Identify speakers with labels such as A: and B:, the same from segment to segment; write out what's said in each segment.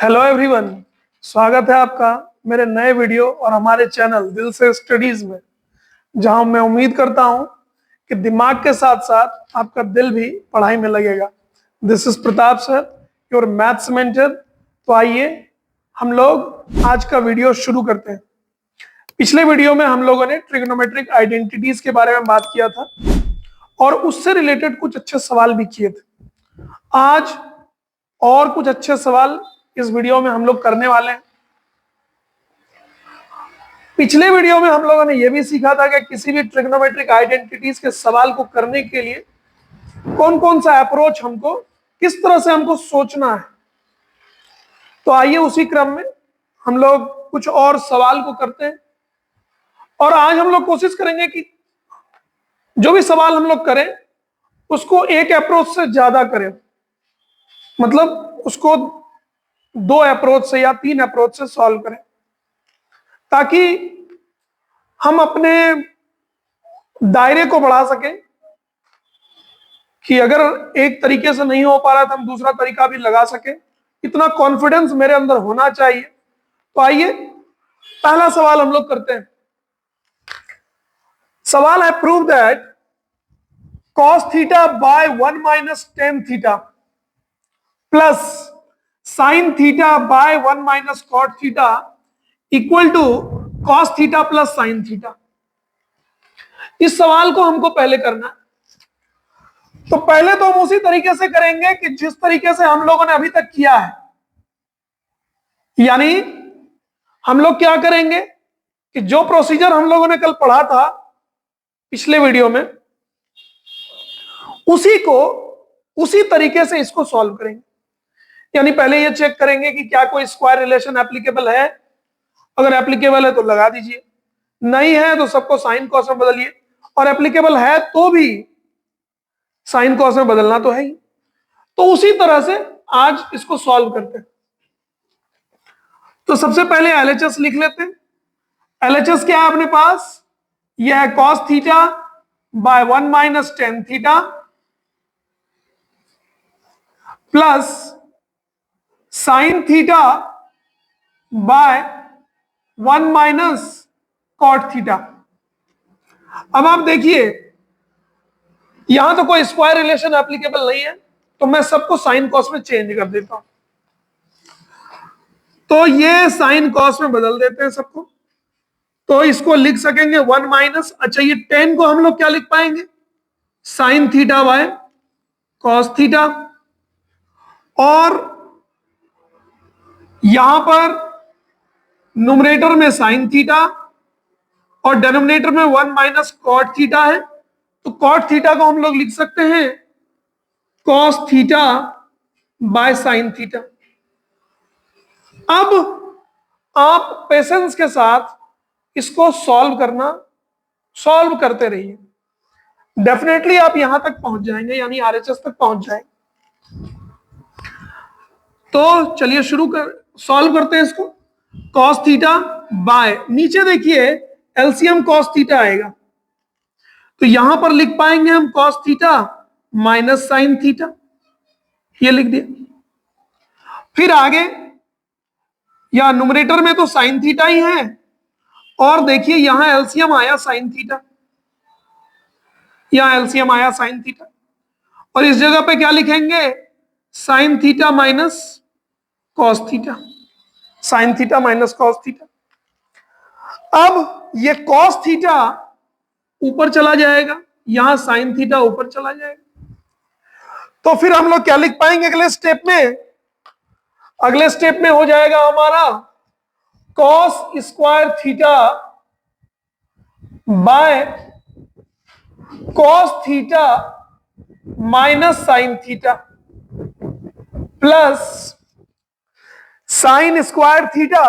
A: Hello everyone, स्वागत है आपका मेरे नए वीडियो और हमारे चैनल दिल से स्टडीज में, जहां मैं उम्मीद करता हूं कि दिमाग के साथ साथ आपका दिल भी पढ़ाई में लगेगा। This is Pratap sir, your maths mentor. तो आइए हम लोग आज का वीडियो शुरू करते हैं। पिछले वीडियो में हम लोगों ने ट्रिग्नोमेट्रिक आइडेंटिटीज के बारे में बात किया था और उससे रिलेटेड कुछ अच्छे सवाल भी किए थे। आज और कुछ अच्छे सवाल इस वीडियो में हम लोग करने वाले हैं। पिछले वीडियो में हम लोगों ने यह भी सीखा था कि किसी भी ट्रिग्नोमेट्रिक आइडेंटिटीज के सवाल को करने के लिए कौन कौन सा अप्रोच हमको, किस तरह से हमको सोचना है। तो आइए उसी क्रम में हम लोग कुछ और सवाल को करते हैं और आज हम लोग कोशिश करेंगे कि जो भी सवाल हम लोग करें उसको एक अप्रोच से ज्यादा करें, मतलब उसको 2 अप्रोच से या 3 अप्रोच से सॉल्व करें, ताकि हम अपने दायरे को बढ़ा सकें कि अगर एक तरीके से नहीं हो पा रहा तो हम दूसरा तरीका भी लगा सकें। इतना कॉन्फिडेंस मेरे अंदर होना चाहिए। तो आइए पहला सवाल हम लोग करते हैं। सवाल है, prove that cos theta by 1 minus tan theta plus sin theta by 1 minus cot theta equal to cos theta plus sin theta. इस सवाल को हमको पहले करना है। तो पहले तो हम उसी तरीके से करेंगे कि जिस तरीके से हम लोगों ने अभी तक किया है, यानी हम लोग क्या करेंगे कि जो प्रोसीजर हम लोगों ने कल पढ़ा था पिछले वीडियो में, उसी तरीके से इसको सॉल्व करेंगे। यानी पहले ये चेक करेंगे कि क्या कोई स्क्वायर रिलेशन एप्लीकेबल है। अगर एप्लीकेबल है तो लगा दीजिए, नहीं है तो सबको साइन कॉस में बदलिए, और एप्लीकेबल है तो भी साइन कॉस में बदलना तो है ही। तो उसी तरह से आज इसको सॉल्व करते हैं। तो सबसे पहले एलएचएस लिख लेते हैं। एलएचएस क्या है अपने पास? यह है cos theta by 1 minus tan theta plus sine theta by 1 minus cot theta. अब आप देखिए, यहां तो कोई स्क्वायर रिलेशन एप्लीकेबल नहीं है, तो मैं सबको साइन कॉस में चेंज कर देता हूं। तो ये साइन कॉस में बदल देते हैं सबको। तो इसको लिख सकेंगे 1 माइनस, अच्छा ये tan को हम लोग क्या लिख पाएंगे? Sign theta bye cos theta, और यहां पर न्यूमरेटर में साइन थीटा और डिनोमिनेटर में 1 माइनस कॉट थीटा है। तो कॉट थीटा को हम लोग लिख सकते हैं cos theta bye sine theta. अब आप पेशेंस के साथ इसको सॉल्व करते रहिए। डेफिनेटली आप यहां तक पहुंच जाएंगे, यानी आरएचएस तक पहुंच जाएंगे। तो चलिए सॉल्व करते हैं इसको। कॉस थीटा बाय, नीचे देखिए एलसीएम कॉस थीटा आएगा, तो यहां पर लिख पाएंगे हम cos theta minus sine theta, ये लिख दिया। फिर आगे, या न्यूमरेटर में तो साइन थीटा ही है, और देखिए यहां एलसीएम आया साइन थीटा, यहां एलसीएम आया साइन थीटा, और इस जगह पे क्या लिखेंगे? Sign theta minus cos theta, sign theta minus cos theta. अब ये कॉस थीटा ऊपर चला जाएगा, यहां साइन थीटा ऊपर चला जाएगा। तो फिर हम लोग क्या लिख पाएंगे अगले स्टेप में? अगले स्टेप में हो जाएगा हमारा cos square theta by cos theta minus sine theta plus sine square theta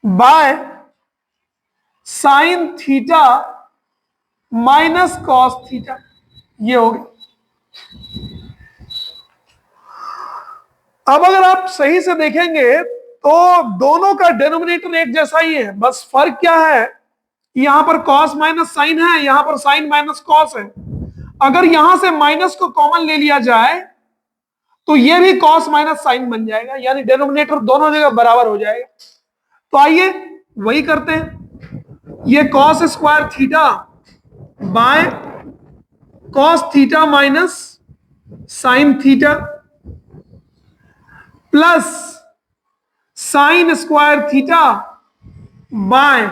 A: by sine theta minus cos theta, ये हो गया। अब अगर आप सही से देखेंगे तो दोनों का डिनोमिनेटर एक जैसा ही है, बस फर्क क्या है? यहां पर कॉस माइनस साइन है, यहां पर साइन माइनस कॉस है। अगर यहां से माइनस को कॉमन ले लिया जाए तो ये भी कॉस माइनस साइन बन जाएगा, यानी डिनोमिनेटर दोनों जगह बराबर हो जाएगा। तो आइए वही करते हैं। ये cos square theta by cos theta minus sine theta plus sine square theta by,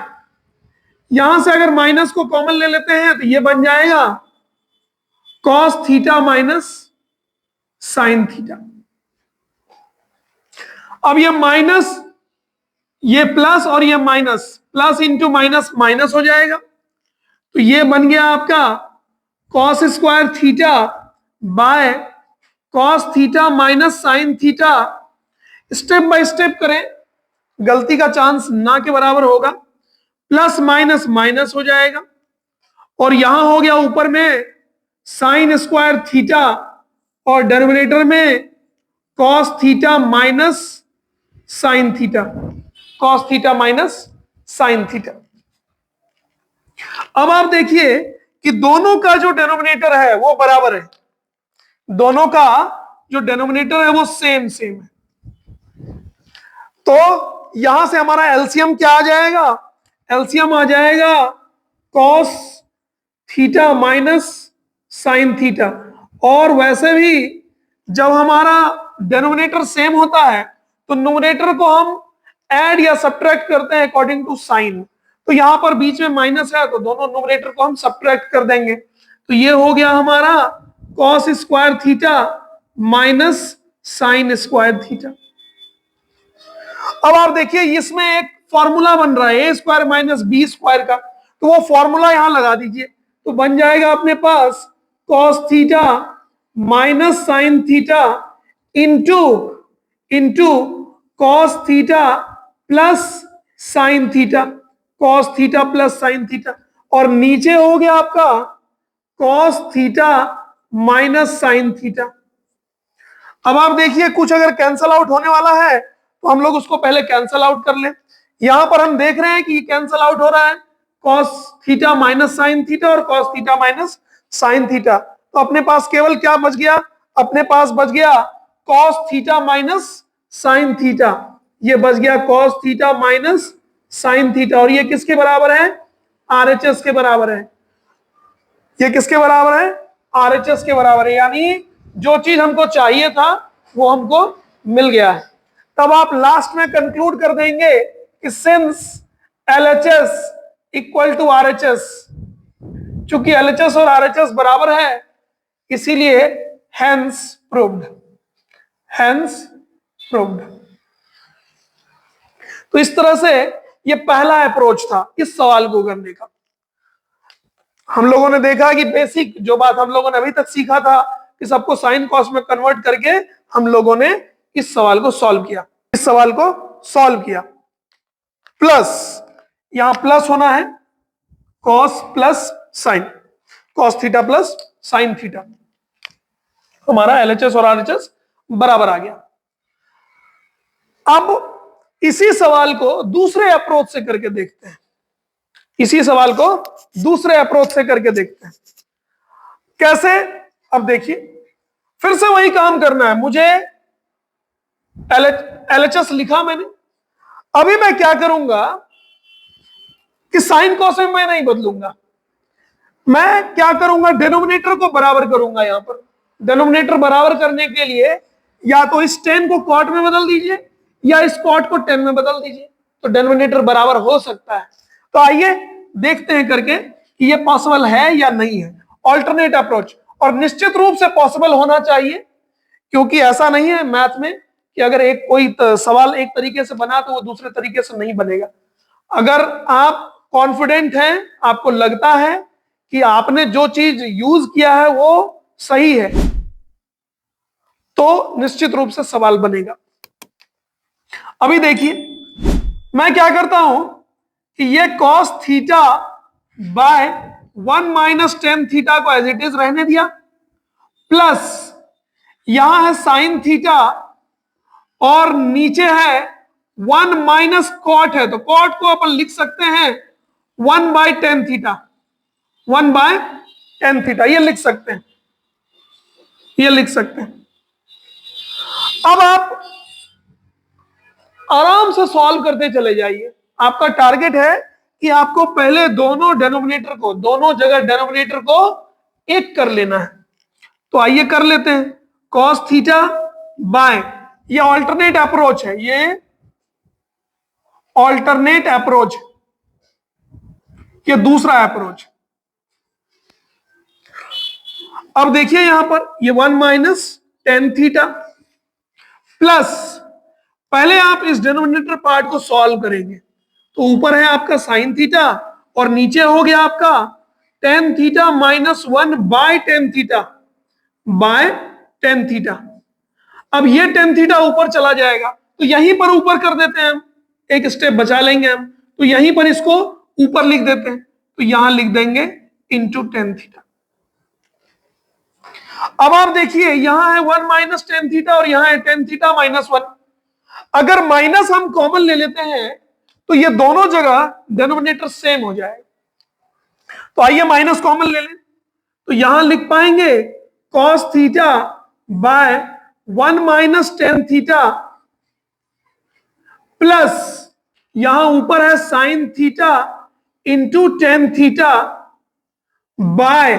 A: यहां से अगर माइनस को कॉमन ले लेते हैं तो ये बन जाएगा cos theta minus sine theta. अब ये माइनस, ये प्लस और ये minus, plus into minus minus हो जाएगा। तो ये बन गया आपका cos square theta by cos theta minus sine theta. Step by step करें, गलती का चांस ना के बराबर होगा। प्लस माइनस माइनस हो जाएगा और यहां हो गया ऊपर में साइन स्क्वायर थीटा और डिनोमिनेटर में cos theta minus sine theta, cos theta minus sine theta. अब आप देखिए कि दोनों का जो डिनोमिनेटर है वो बराबर है, दोनों का जो डिनोमिनेटर है वो सेम सेम है। तो यहां से हमारा एलसीएम क्या आ जाएगा? एलसीएम आ जाएगा cos theta minus sine theta. और वैसे भी जब हमारा डिनोमिनेटर सेम होता है तो न्यूमरेटर को हम ऐड या सब्ट्रैक्ट करते हैं अकॉर्डिंग टू साइन। तो यहां पर बीच में माइनस है तो दोनों न्यूमरेटर को हम सब्ट्रैक्ट कर देंगे। तो ये हो गया हमारा cos square theta minus sine square theta. अब आप देखिए इसमें एक फॉर्मूला बन रहा है ए स्क्वायर माइनस बी स्क्वायर का, तो वो फॉर्मूला यहां लगा दीजिए। तो बन जाएगा अपने पास cos theta minus sine theta into into cos theta plus sine theta, cos theta plus sine theta. और नीचे हो गया आपका cos theta minus sine theta. अब आप देखिए कुछ अगर कैंसल आउट होने वाला है तो हम लोग उसको पहले कैंसल आउट कर लें। यहां पर हम देख रहे हैं कि कैंसल आउट हो रहा है cos theta minus sine theta और cos theta minus sine theta. तो अपने पास केवल क्या बच गया? अपने पास बच गया cos theta minus sine theta. ये बच गया cos theta minus sine theta. और ये किसके बराबर है? आरएचएस के बराबर है। ये किसके बराबर है? आरएचएस के बराबर है। यानी जो चीज हमको चाहिए था वो हमको मिल गया है। तब आप लास्ट में कंक्लूड कर देंगे कि since LHS equal to RHS, चूंकि एलएचएस और आरएचएस बराबर है इसीलिए हेंस प्रूव्ड, हेंस प्रूव्ड। तो इस तरह से ये पहला अप्रोच था इस सवाल को करने का। हम लोगों ने देखा कि बेसिक जो बात हम लोगों ने अभी तक सीखा था कि सबको साइन कॉस में कन्वर्ट करके हम लोगों ने इस सवाल को सॉल्व किया, इस सवाल को सॉल्व किया। प्लस यहां प्लस होना है cos plus sign, cos theta plus sine theta. हमारा एलएचएस और आरएचएस बराबर आ गया। अब इसी सवाल को दूसरे अप्रोच से करके देखते हैं, इसी सवाल को दूसरे अप्रोच से करके देखते हैं कैसे। अब देखिए फिर से वही काम करना है मुझे। एलएचएस लिखा मैंने, अभी मैं क्या करूंगा कि साइन कॉस में मैं नहीं बदलूंगा। मैं क्या करूंगा? डिनोमिनेटर को बराबर करूंगा। यहां पर डिनोमिनेटर बराबर करने के लिए या तो इस 10 को कॉट में बदल दीजिए या इस कॉट को 10 में बदल दीजिए, तो डिनोमिनेटर बराबर हो सकता है। तो आइए देखते हैं करके कि ये पॉसिबल है या नहीं है, ऑल्टरनेट अप्रोच। और निश्चित रूप से पॉसिबल होना चाहिए, क्योंकि ऐसा नहीं है मैथ में कि अगर एक कोई सवाल एक तरीके से बना तो वो दूसरे तरीके से नहीं बनेगा। अगर आप कॉन्फिडेंट हैं, आपको लगता है कि आपने जो चीज यूज किया है वो सही है, तो निश्चित रूप से सवाल बनेगा। अभी देखिए मैं क्या करता हूं कि ये cos theta by 1 minus tan theta को एज इट इज रहने दिया, प्लस यहां है साइन थीटा और नीचे है 1 माइनस कॉट है, तो कॉट को अपन लिख सकते हैं 1 by tan theta, 1 by ten theta, ये लिख सकते हैं, ये लिख सकते हैं। अब आप आराम से सॉल्व करते चले जाइए। आपका टारगेट है कि आपको पहले दोनों डेनोमिनेटर को, दोनों जगह डेनोमिनेटर को एक कर लेना है। तो आइए कर लेते हैं। कॉस थीटा बाय, ये ऑल्टरनेट अप्रोच है, ये ऑल्टरनेट अप्रोच, ये दूसरा अप्रोच। अब देखिए यहां पर ये 1 माइनस टेन थीटा प्लस, पहले आप इस डिनोमिनेटर पार्ट को सॉल्व करेंगे तो ऊपर है आपका साइन थीटा और नीचे हो गया आपका ten theta minus 1 by ten theta, by ten theta. अब ये टेन थीटा ऊपर चला जाएगा तो यहीं पर ऊपर कर देते हैं हम, एक स्टेप बचा लेंगे हम, तो यहीं पर इसको ऊपर लिख देते हैं, तो यहां लिख देंगे इंटू टेन थीटा। अब आप देखिए यहां है 1 माइनस टेन थीटा और यहां है टेन थीटा माइनस 1। अगर माइनस हम कॉमन ले लेते हैं तो ये दोनों जगह डिनोमिनेटर सेम हो जाएगा। तो आइए माइनस कॉमन ले लें, तो यहां लिख पाएंगे cos theta by 1 minus tan theta plus यहां ऊपर है sine theta into ten theta bye,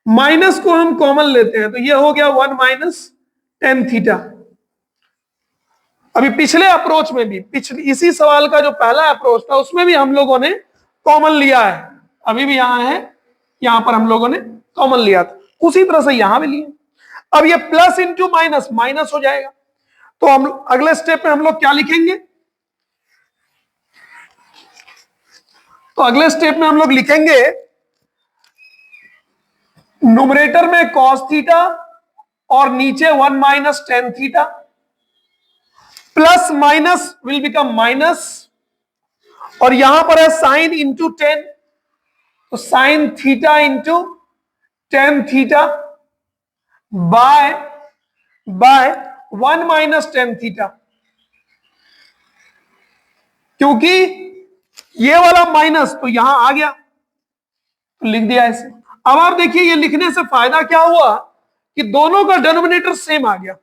A: minus को हम कॉमन लेते हैं तो ये हो गया 1 माइनस टेन थीटा। अभी पिछले अप्रोच में भी, पिछले इसी सवाल का जो पहला अप्रोच था उसमें भी हम लोगों ने कॉमन लिया है, अभी भी यहां है, यहां पर हम लोगों ने कॉमन लिया था, उसी तरह से यहां भी लिए। अब ये प्लस इंटू माइनस माइनस हो जाएगा, तो हम अगले स्टेप में हम लोग क्या लिखेंगे, तो अगले स्टेप में हम लोग लिखेंगे न्यूमरेटर में कॉस थीटा और नीचे 1 minus tan theta, plus minus will become minus, और यहां पर है साइन इंटू टेन, तो sign theta into ten theta by 1 minus tan theta, क्योंकि ये वाला माइनस तो यहां आ गया तो लिख दिया ऐसे। अब आप देखिए ये लिखने से फायदा क्या हुआ कि दोनों का डिनोमिनेटर सेम आ गया।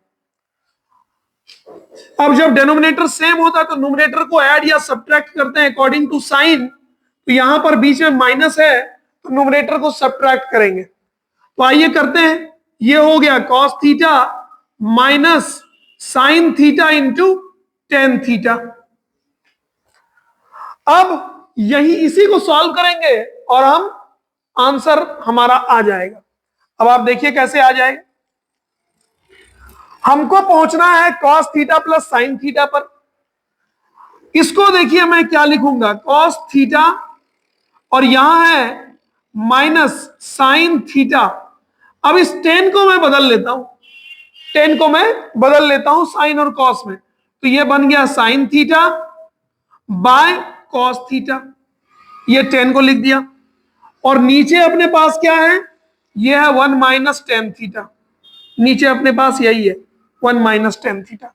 A: अब जब डिनोमिनेटर सेम होता है तो न्यूमरेटर को ऐड या सब्ट्रैक्ट करते हैं अकॉर्डिंग टू साइन, तो यहां पर बीच में माइनस है तो न्यूमरेटर को सब्ट्रैक्ट करेंगे। तो आइए करते हैं, ये हो गया cos theta minus sine theta into ten theta. अब यही इसी को सॉल्व करेंगे और हम आंसर हमारा आ जाएगा। अब आप देखिए कैसे आ जाएगा, हमको पहुंचना है cos theta plus sine theta पर। इसको देखिए मैं क्या लिखूंगा, कॉस थीटा और यहां है माइनस साइन थीटा। अब इस टेन को मैं बदल लेता हूं, टेन को मैं बदल लेता हूं साइन और कॉस में, तो ये बन गया sign theta bye cos theta, ये टेन को लिख दिया, और नीचे अपने पास क्या है, ये है 1 माइनस टेन थीटा, नीचे अपने पास यही है 1 माइनस टेन थीटा।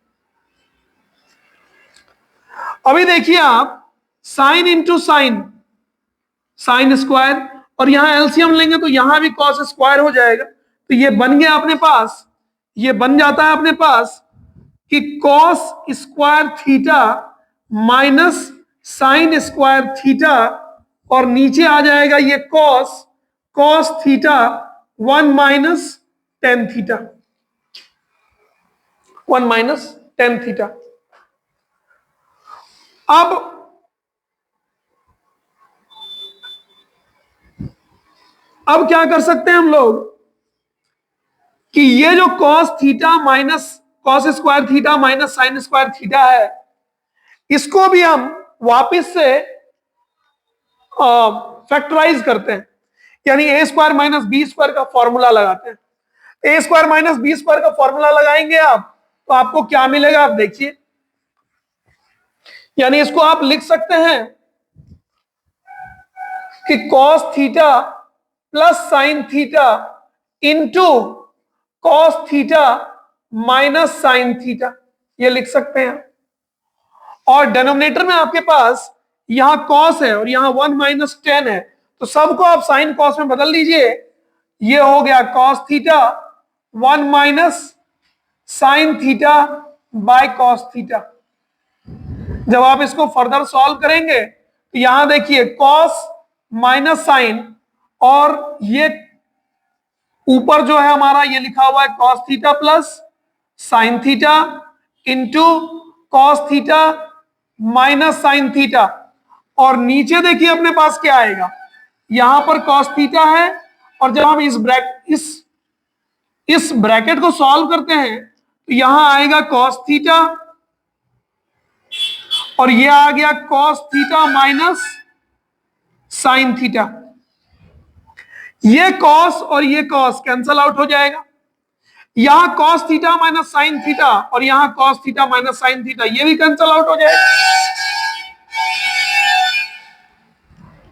A: अभी देखिए आप sine into sine, sine square, और यहां एलसीएम लेंगे तो यहां भी कॉस स्क्वायर हो जाएगा, तो ये बन गया अपने पास, ये बन जाता है अपने पास कि cos square theta minus sine square theta, और नीचे आ जाएगा ये cos theta 1 minus tan theta, 1 minus tan theta. अब क्या कर सकते हैं हम लोग कि ये जो cos theta minus cos square theta minus sine square theta है, इसको भी हम वापस से फैक्टराइज करते हैं, यानी ए स्क्वायर माइनस बी स्क्वायर का फॉर्मूला लगाते हैं। ए स्क्वायर माइनस बी स्क्वायर का फॉर्मूला लगाएंगे आप तो आपको क्या मिलेगा, आप देखिए, यानी इसको आप लिख सकते हैं कि cos theta plus sine theta into cos theta minus sine theta, ये लिख सकते हैं। और डिनोमिनेटर में आपके पास यहां कॉस है और यहां 1 माइनस टेन है, तो सबको आप साइन कॉस में बदल दीजिए। ये हो गया cos theta 1 minus sine theta bye cos theta. जब आप इसको फर्दर सॉल्व करेंगे तो यहां देखिए कॉस माइनस साइन, और ये ऊपर जो है हमारा ये लिखा हुआ है cos theta plus sine theta into cos theta minus sine theta, और नीचे देखिए अपने पास क्या आएगा, यहां पर कॉस थीटा है, और जब हम इस ब्रैकेट को सॉल्व करते हैं तो यहां आएगा कॉस थीटा, और ये आ गया cos theta minus sine theta. ये कॉस और ये कॉस कैंसल आउट हो जाएगा, यहां cos theta minus sine theta और यहां cos theta minus sine theta, ये भी कैंसल आउट हो जाएगा।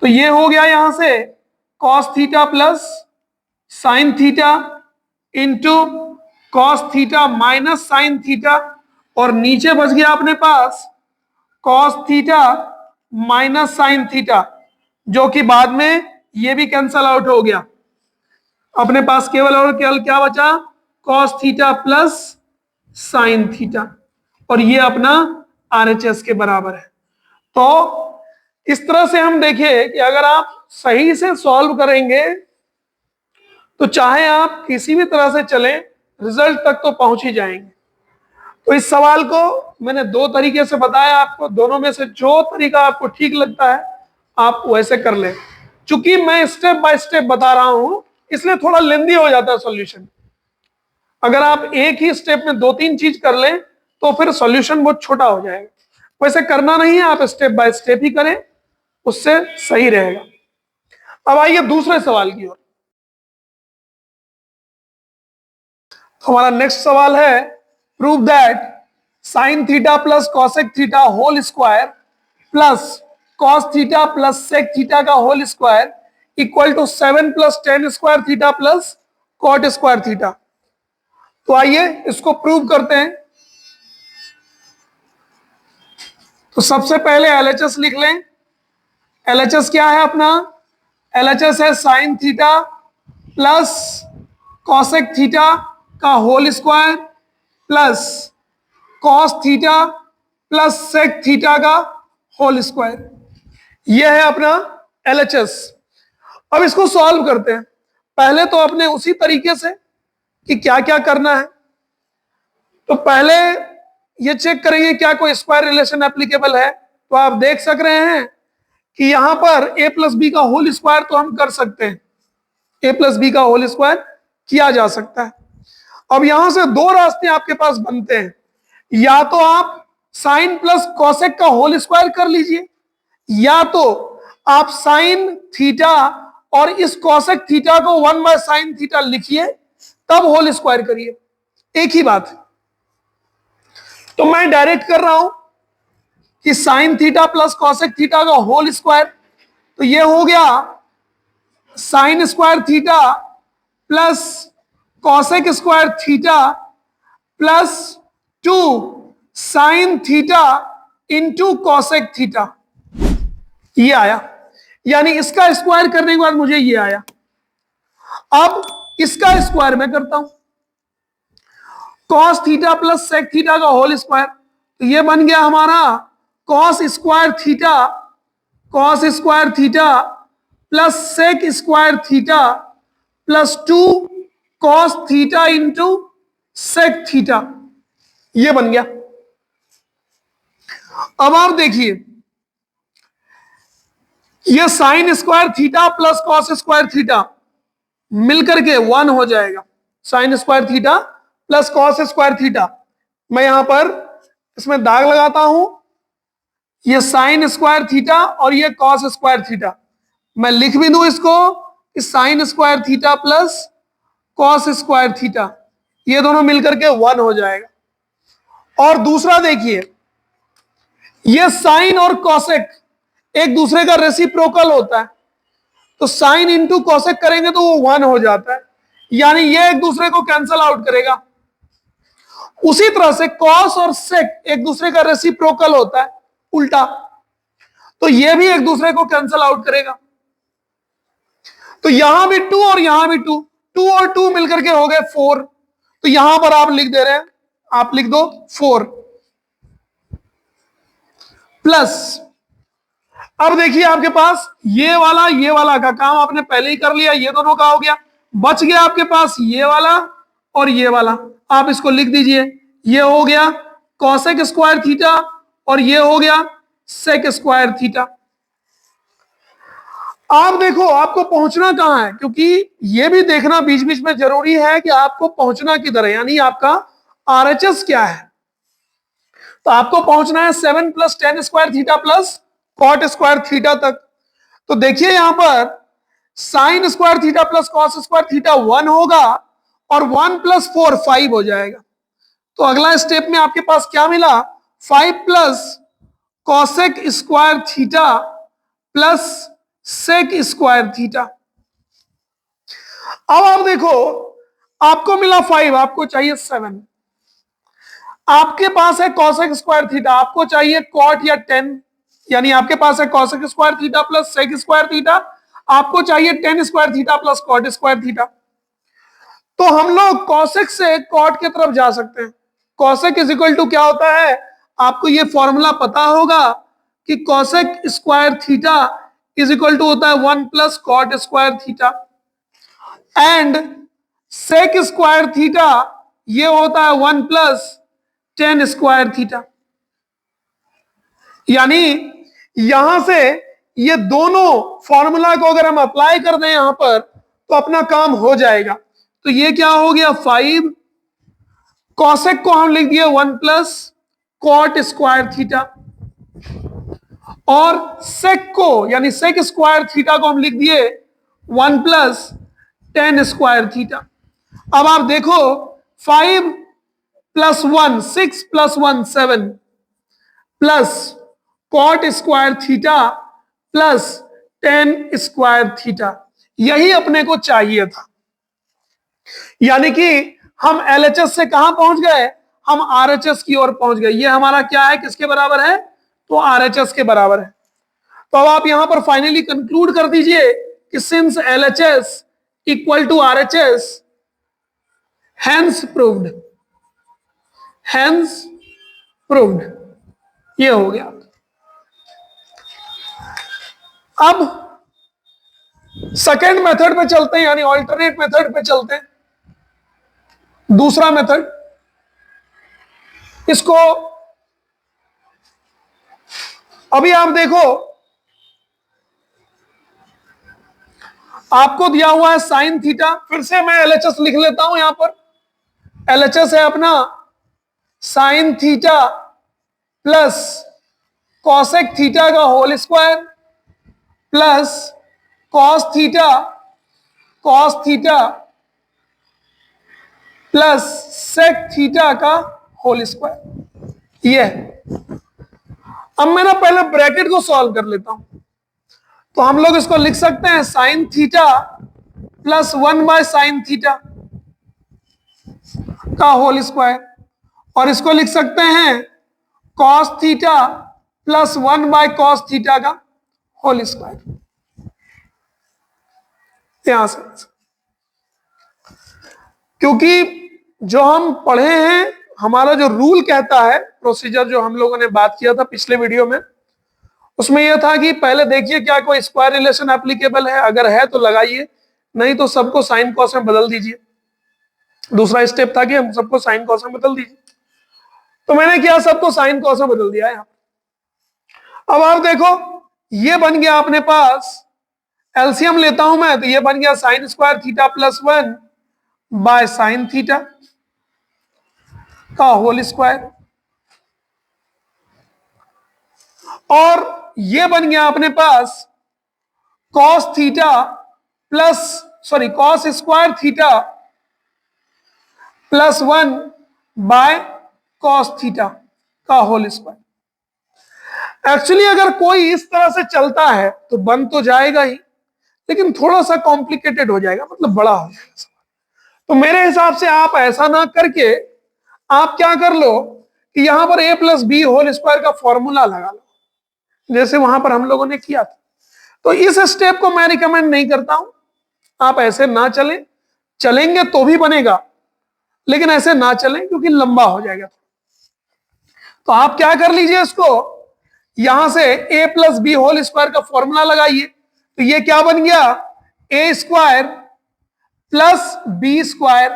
A: तो ये हो गया यहां से cos theta plus sine theta into cos theta minus sine theta, और नीचे बच गया अपने पास cos theta minus sine theta, जो कि बाद में ये भी कैंसल आउट हो गया। अपने पास केवल और केवल क्या बचा, cos theta plus sine theta, और ये अपना आरएचएस के बराबर है। तो इस तरह से हम देखें कि अगर आप सही से सॉल्व करेंगे तो चाहे आप किसी भी तरह से चलें, रिजल्ट तक तो पहुंच ही जाएंगे। तो इस सवाल को मैंने दो तरीके से बताया आपको, दोनों में से जो तरीका आपको ठीक लगता है आप वैसे कर लें। चूंकि मैं स्टेप बाय स्टेप बता रहा हूं इसलिए थोड़ा लेंदी हो जाता है सॉल्यूशन। अगर आप एक ही स्टेप में दो तीन चीज कर लें तो फिर सॉल्यूशन बहुत छोटा हो जाएगा। वैसे करना नहीं है, आप स्टेप बाय स्टेप ही करें, उससे सही रहेगा। अब आइए दूसरे सवाल की ओर। हमारा नेक्स्ट सवाल है, prove that sine theta plus cosec theta whole square plus cos theta plus sec theta का whole square equal to 7 plus tan square theta plus cot square theta. तो आइए इसको प्रूव करते हैं। तो सबसे पहले एलएचएस लिख लें। एलएचएस क्या है अपना, एलएचएस है sine theta plus cosec theta का whole square plus cos theta plus sec theta का होल स्क्वायर। यह है अपना एलएचएस। अब इसको सॉल्व करते हैं। पहले तो अपने उसी तरीके से कि क्या क्या करना है, तो पहले ये चेक करेंगे क्या कोई स्क्वायर रिलेशन एप्लीकेबल है। तो आप देख सक रहे हैं कि यहां पर ए प्लस बी का होल स्क्वायर तो हम कर सकते हैं, ए प्लस बी का होल स्क्वायर किया जा सकता है। अब यहां से दो रास्ते आपके पास बनते हैं, या तो आप साइन प्लस कॉसेक का होल स्क्वायर कर लीजिए, या तो आप साइन थीटा और इस कॉसेक थीटा को 1 बाय साइन थीटा लिखिए तब होल स्क्वायर करिए, एक ही बात है। तो मैं डायरेक्ट कर रहा हूं कि sign theta plus cosec theta का होल स्क्वायर, तो ये हो गया sine square theta plus cosec square theta plus 2 sign theta into cosec theta, ये आया। यानी इसका स्क्वायर करने के बाद मुझे ये आया। अब इसका स्क्वायर मैं करता हूं, cos theta plus sec theta का होल स्क्वायर, तो ये बन गया हमारा cos square theta plus sec square theta plus 2 cos theta into sec theta, ये बन गया। अब आप देखिए ये sine square theta plus cos square theta मिलकर के 1 हो जाएगा। Sine square theta plus cos square theta, मैं यहां पर इसमें दाग लगाता हूं, ये साइन स्क्वायर थीटा और ये कॉस स्क्वायर थीटा। मैं लिख भी दूं इसको कि sign square theta plus cos square theta, ये दोनों मिलकर के 1 हो जाएगा। और दूसरा देखिए, ये साइन और कॉसेक एक दूसरे का रेसिप्रोकल होता है, तो साइन इंटू कॉसेक करेंगे तो वो 1 हो जाता है, यानी ये एक दूसरे को कैंसल आउट करेगा। उसी तरह से कॉस और सेक एक दूसरे का रेसिप्रोकल होता है, उल्टा, तो ये भी एक दूसरे को कैंसल आउट करेगा। तो यहां भी 2 और यहां भी 2, 2 और 2 मिलकर के हो गए 4। तो यहां पर आप लिख दे रहे हैं, आप लिख दो 4 प्लस, अब देखिए आपके पास ये वाला का काम आपने पहले ही कर लिया, ये दोनों का हो गया, बच गया आपके पास ये वाला और ये वाला। आप इसको लिख दीजिए, ये हो गया कॉसेक स्क्वायर थीटा और ये हो गया सेक स्क्वायर थीटा। आप देखो आपको पहुंचना कहां है, क्योंकि ये भी देखना बीच बीच में जरूरी है कि आपको पहुंचना किधर है, यानी आपका आरएचएस क्या है। तो आपको पहुंचना है 7 plus tan square theta plus cot square theta तक। तो देखिए यहां पर sine square theta plus cos square theta 1 होगा और 1 प्लस 4 5 हो जाएगा। तो अगला स्टेप में आपके पास क्या मिला, 5 plus cosec square theta plus sec square theta. अब आप देखो आपको मिला 5, आपको चाहिए 7। आपके पास है कॉसेक स्क्वायर थीटा, आपको चाहिए कॉट या टेन, यानी आपके पास है cosec square theta plus sec square theta, आपको चाहिए tan square theta plus cot square theta. तो हम लोग कॉसेक से कॉट की तरफ जा सकते हैं। कॉसेक इज इक्वल टू क्या होता है, आपको ये फॉर्मूला पता होगा कि cosec square theta is equal to होता है 1 plus cot square theta and sec square theta ये होता है 1 प्लस टेन स्क्वायर थीटा। यानी यहां से ये दोनों फॉर्मूला को अगर हम अप्लाई कर दें यहां पर तो अपना काम हो जाएगा। तो ये क्या हो गया 5, कॉसेक को हम लिख दिए 1 प्लस कॉट स्क्वायर थीटा और सेक को यानी सेक स्क्वायर थीटा को हम लिख दिए 1 प्लस टेन स्क्वायर थीटा। अब आप देखो 5 plus 1 6 plus 1 7 plus cot square theta plus tan square theta, यही अपने को चाहिए था। यानी कि हम एलएचएस से कहां पहुंच गए, हम आरएचएस की ओर पहुंच गए। ये हमारा क्या है, किसके बराबर है, तो आरएचएस के बराबर है। तो अब आप यहां पर फाइनली कंक्लूड कर दीजिए कि since LHS equal to RHS hence proved, hence proved, ये हो गया। अब सेकेंड मेथड पे चलते हैं, यानी ऑल्टरनेट मेथड पे चलते हैं। दूसरा मेथड, इसको अभी आप देखो आपको दिया हुआ है साइन थीटा, फिर से मैं एलएचएस लिख लेता हूं यहां पर। एलएचएस है अपना sine theta plus cosec theta का whole square plus cos theta plus sec theta का होल स्क्वायर। ये अब मैं ना पहले ब्रैकेट को सॉल्व कर लेता हूं। तो हम लोग इसको लिख सकते हैं sign theta plus 1 by sine theta का होल स्क्वायर और इसको लिख सकते हैं cos theta plus 1 by cos theta का होल स्क्वायर। यहां से क्योंकि जो हम पढ़े हैं, हमारा जो रूल कहता है, प्रोसीजर जो हम लोगों ने बात किया था पिछले वीडियो में, उसमें यह था कि पहले देखिए क्या कोई स्क्वायर रिलेशन एप्लीकेबल है, अगर है तो लगाइए, नहीं तो सबको साइन कॉस में बदल दीजिए। दूसरा स्टेप था कि हम सबको साइन कॉस में बदल दीजिए। तो मैंने किया, सबको साइन कॉस में बदल दिया। अब आप देखो ये बन गया अपने पास, एलसीएम लेता हूं मैं, तो ये बन गया sine square theta plus 1 by sine theta का होल स्क्वायर और ये बन गया अपने पास cos square theta plus 1 by cos theta का होल स्क्वायर। एक्चुअली अगर कोई इस तरह से चलता है तो बन तो जाएगा ही, लेकिन थोड़ा सा कॉम्प्लिकेटेड हो जाएगा, मतलब बड़ा हो जाएगा। तो मेरे हिसाब से आप ऐसा ना करके आप क्या कर लो कि यहां पर a plus B whole square का फॉर्मूला लगा लो, जैसे वहां पर हम लोगों ने किया था। तो इस स्टेप को मैं रिकमेंड नहीं करता हूं, आप ऐसे ना चलें, चलेंगे तो भी बनेगा, लेकिन ऐसे ना चलें क्योंकि लंबा हो जाएगा। तो आप क्या कर लीजिए, इसको यहां से a plus B whole square का फॉर्मूला लगाइए। तो ये क्या बन गया, A square plus B square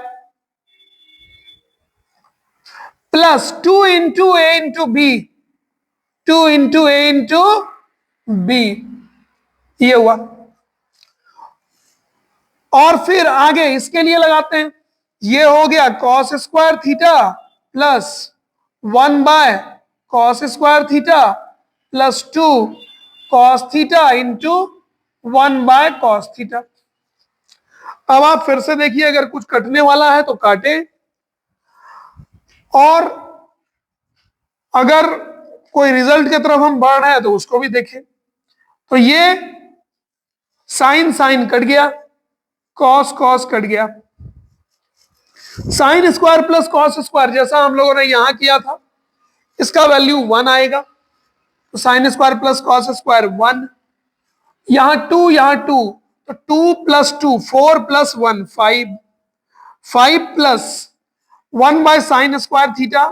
A: plus 2 into A into B, 2 into A into B, ये हुआ। और फिर आगे इसके लिए लगाते हैं, ये हो गया cos square theta plus 1 by cos square theta plus 2 cos theta into 1 by cos theta. अब आप फिर से देखिए, अगर कुछ कटने वाला है तो काटे, और अगर कोई रिजल्ट की तरफ हम बढ़ रहे हैं तो उसको भी देखें। तो ये साइन साइन कट गया, कॉस कॉस कट गया, sine square plus cos square जैसा हम लोगों ने यहां किया था, इसका वैल्यू 1 आएगा। तो sine square plus cos square 1, यहां 2 यहां 2, तो 2 plus 2 4 plus 1 5, 5 plus 1 by sign square theta,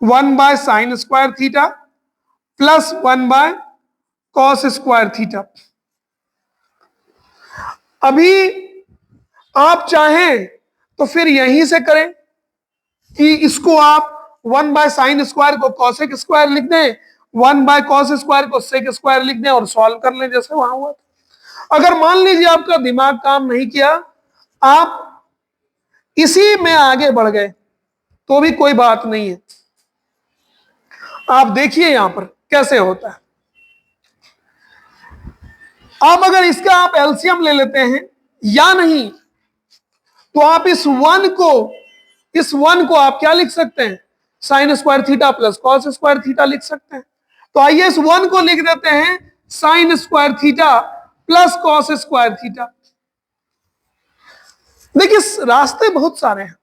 A: 1 by sign square theta plus 1 by cos square theta. अभी आप चाहें तो फिर यहीं से करें कि इसको आप 1 बाय साइन स्क्वायर को कॉसेक स्क्वायर लिख दें, 1 बाय कॉस स्क्वायर को सेक स्क्वायर लिख दें और सॉल्व कर लें जैसे वहां हुआ था। अगर मान लीजिए आपका दिमाग काम नहीं किया, आप इसी में आगे बढ़ गए, तो भी कोई बात नहीं है। आप देखिए यहां पर कैसे होता है। अब अगर इसका आप एलसीएम ले लेते हैं या नहीं, तो आप इस वन को आप क्या लिख सकते हैं, sign square theta plus cos square theta लिख सकते हैं। तो आइए इस वन को लिख देते हैं sign square theta plus cos square theta. देखिए रास्ते बहुत सारे हैं,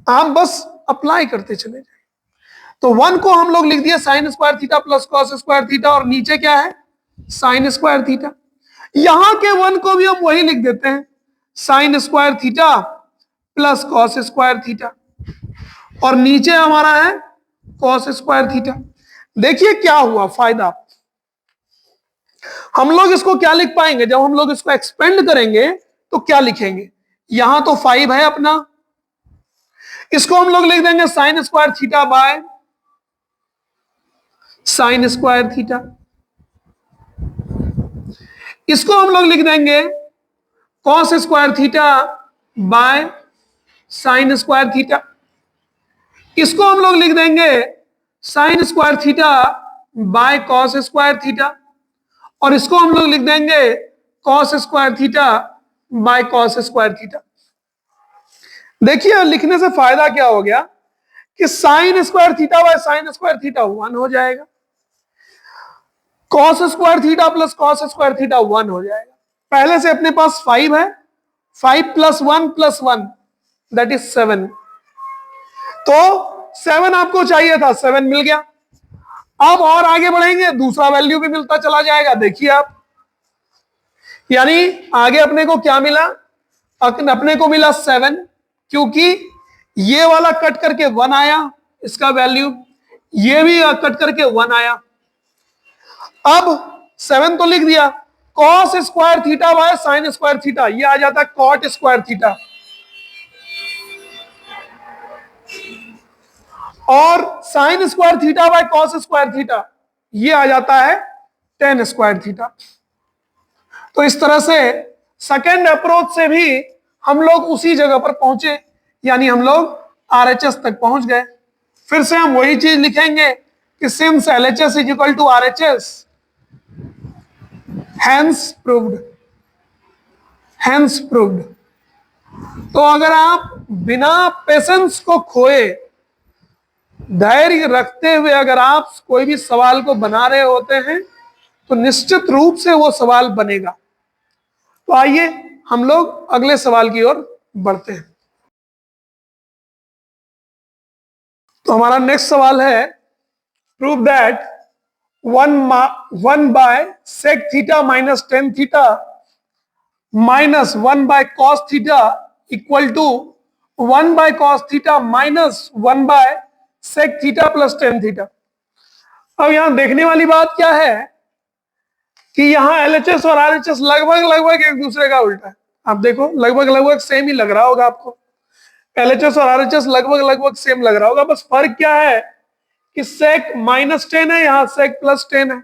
A: आप बस अप्लाई करते चले जाए। तो वन को हम लोग लिख दिए sign square theta plus cos square theta, और नीचे क्या है, साइन स्क्वायर थीटा। यहां के वन को भी हम वही लिख देते हैं, sign square theta plus cos square theta, और नीचे हमारा है कॉस स्क्वायर थीटा। देखिए क्या हुआ फायदा, हम लोग इसको क्या लिख पाएंगे, जब हम लोग इसको एक्सपेंड करेंगे तो क्या लिखेंगे, यहां तो 5 है अपना, इसको हम लोग लिख देंगे sign square theta by sine square theta, इसको हम लोग लिख देंगे cos square theta by sine square theta, इसको हम लोग लिख देंगे sign square theta by cos square theta, और इसको हम लोग लिख देंगे cos square theta by cos square theta. देखिए लिखने से फायदा क्या हो गया कि sign square theta by sine square theta 1 हो जाएगा, cos square theta plus cos square theta 1 हो जाएगा। पहले से अपने पास 5 है, 5 प्लस 1 दैट इज 7, तो 7 आपको चाहिए था, 7 मिल गया। अब और आगे बढ़ेंगे, दूसरा वैल्यू भी मिलता चला जाएगा। देखिए आप, यानी आगे अपने को क्या मिला, अपने को मिला 7, क्योंकि ये वाला कट करके 1 आया इसका वैल्यू, ये भी कट करके 1 आया। अब 7 तो लिख दिया, cos square theta by sine square theta, ये आ जाता है कॉट स्क्वायर थीटा, और sign square theta by cos square theta ये आ जाता है टेन स्क्वायर थीटा। तो इस तरह से सेकेंड अप्रोच से भी हम लोग उसी जगह पर पहुंचे, यानी हम लोग आरएचएस तक पहुंच गए। फिर से हम वही चीज लिखेंगे कि since LHS is equal to RHS hence proved, hence proved. तो अगर आप बिना पेशेंस को खोए, धैर्य रखते हुए अगर आप कोई भी सवाल को बना रहे होते हैं, तो निश्चित रूप से वो सवाल बनेगा। तो आइए हम लोग अगले सवाल की ओर बढ़ते हैं। तो हमारा नेक्स्ट सवाल है, prove that 1 by sec theta minus tan theta minus 1/cos θ equal to 1/cos θ माइनस 1/sec θ प्लस tan θ। अब यहां देखने वाली बात क्या है कि यहां LHS और RHS लगभग लगभग एक दूसरे का उल्टा है। आप देखो लगभग लगभग सेम ही लग रहा होगा आपको, LHS और RHS लगभग लगभग सेम लग रहा होगा, बस फर्क क्या है कि sec -10 है, यहां sec +10 है,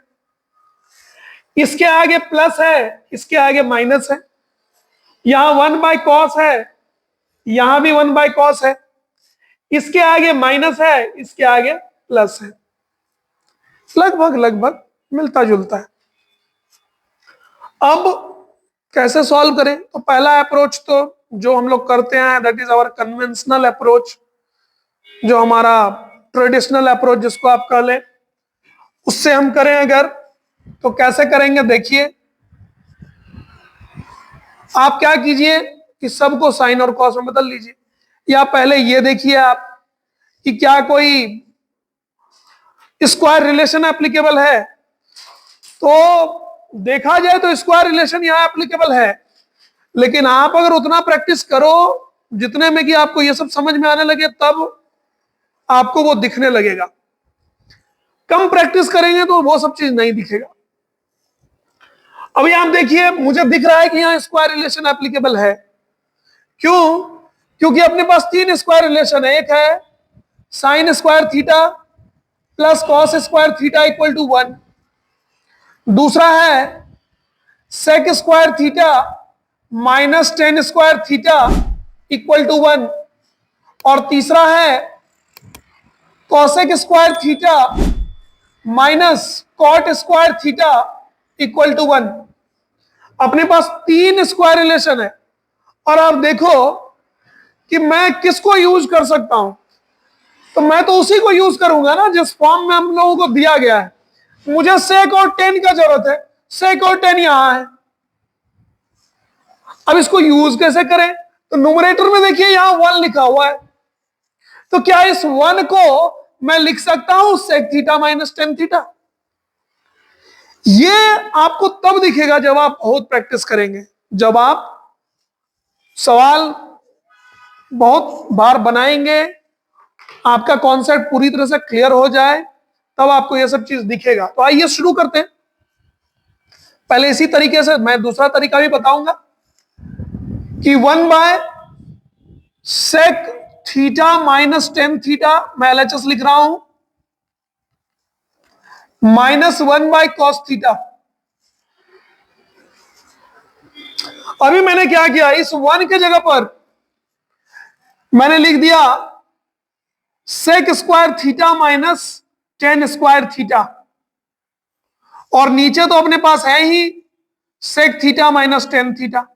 A: इसके आगे प्लस है, इसके आगे माइनस है, यहां 1/cos है, यहां भी 1/cos है, इसके आगे माइनस है, इसके आगे प्लस है, लगभग लगभग मिलता जुलता है। अब कैसे सॉल्व करें? तो पहला अप्रोच तो जो हम लोग करते हैं that is our conventional approach, जो हमारा ट्रेडिशनल अप्रोच जिसको आप कह लें, उससे हम करें अगर तो कैसे करेंगे देखिए। आप क्या कीजिए कि सबको साइन और कॉस में बदल लीजिए, या पहले ये देखिए आप कि क्या कोई स्क्वायर रिलेशन एप्लीकेबल है। तो देखा जाए तो स्क्वायर रिलेशन यहां एप्लीकेबल है, लेकिन आप अगर उतना प्रैक्टिस करो जितने में कि आपको ये सब समझ में आने लगे, तब आपको वो दिखने लगेगा। कम प्रैक्टिस करेंगे तो वो सब चीज नहीं दिखेगा। अभी आप देखिए, मुझे दिख रहा है कि यहां स्क्वायर रिलेशन एप्लीकेबल है। क्यों? क्योंकि अपने पास तीन स्क्वायर रिलेशन है। एक है sine square theta plus cos square theta equal to 1, दूसरा है sec square theta minus tan square theta equal to 1, और तीसरा है cosec square theta minus cot square theta equal to 1। अपने पास तीन स्क्वायर रिलेशन है, और आप देखो कि मैं किसको यूज कर सकता हूं। तो मैं तो उसी को यूज करूंगा ना जिस फॉर्म में हम लोगों को दिया गया है। मुझे सेक और टेन का जरूरत है, सेक और टेन यहां है। अब इसको यूज कैसे करें? तो न्यूमरेटर में देखिए यहां 1 लिखा हुआ है, तो क्या इस 1 को मैं लिख सकता हूं sec theta minus tan theta? ये आपको तब दिखेगा जब आप बहुत प्रैक्टिस करेंगे, जब आप सवाल बहुत बार बनाएंगे, आपका कॉन्सेप्ट पूरी तरह से क्लियर हो जाए, तब आपको यह सब चीज दिखेगा। तो आइए शुरू करते हैं। पहले इसी तरीके से मैं दूसरा तरीका भी बताऊंगा कि 1/sec theta minus tan theta, मैं LHS लिख रहा हूं, माइनस 1/cos थीटा। अभी मैंने क्या किया, इस 1 के जगह पर मैंने लिख दिया sec square theta minus tan square theta, और नीचे तो अपने पास है ही sec theta minus tan theta,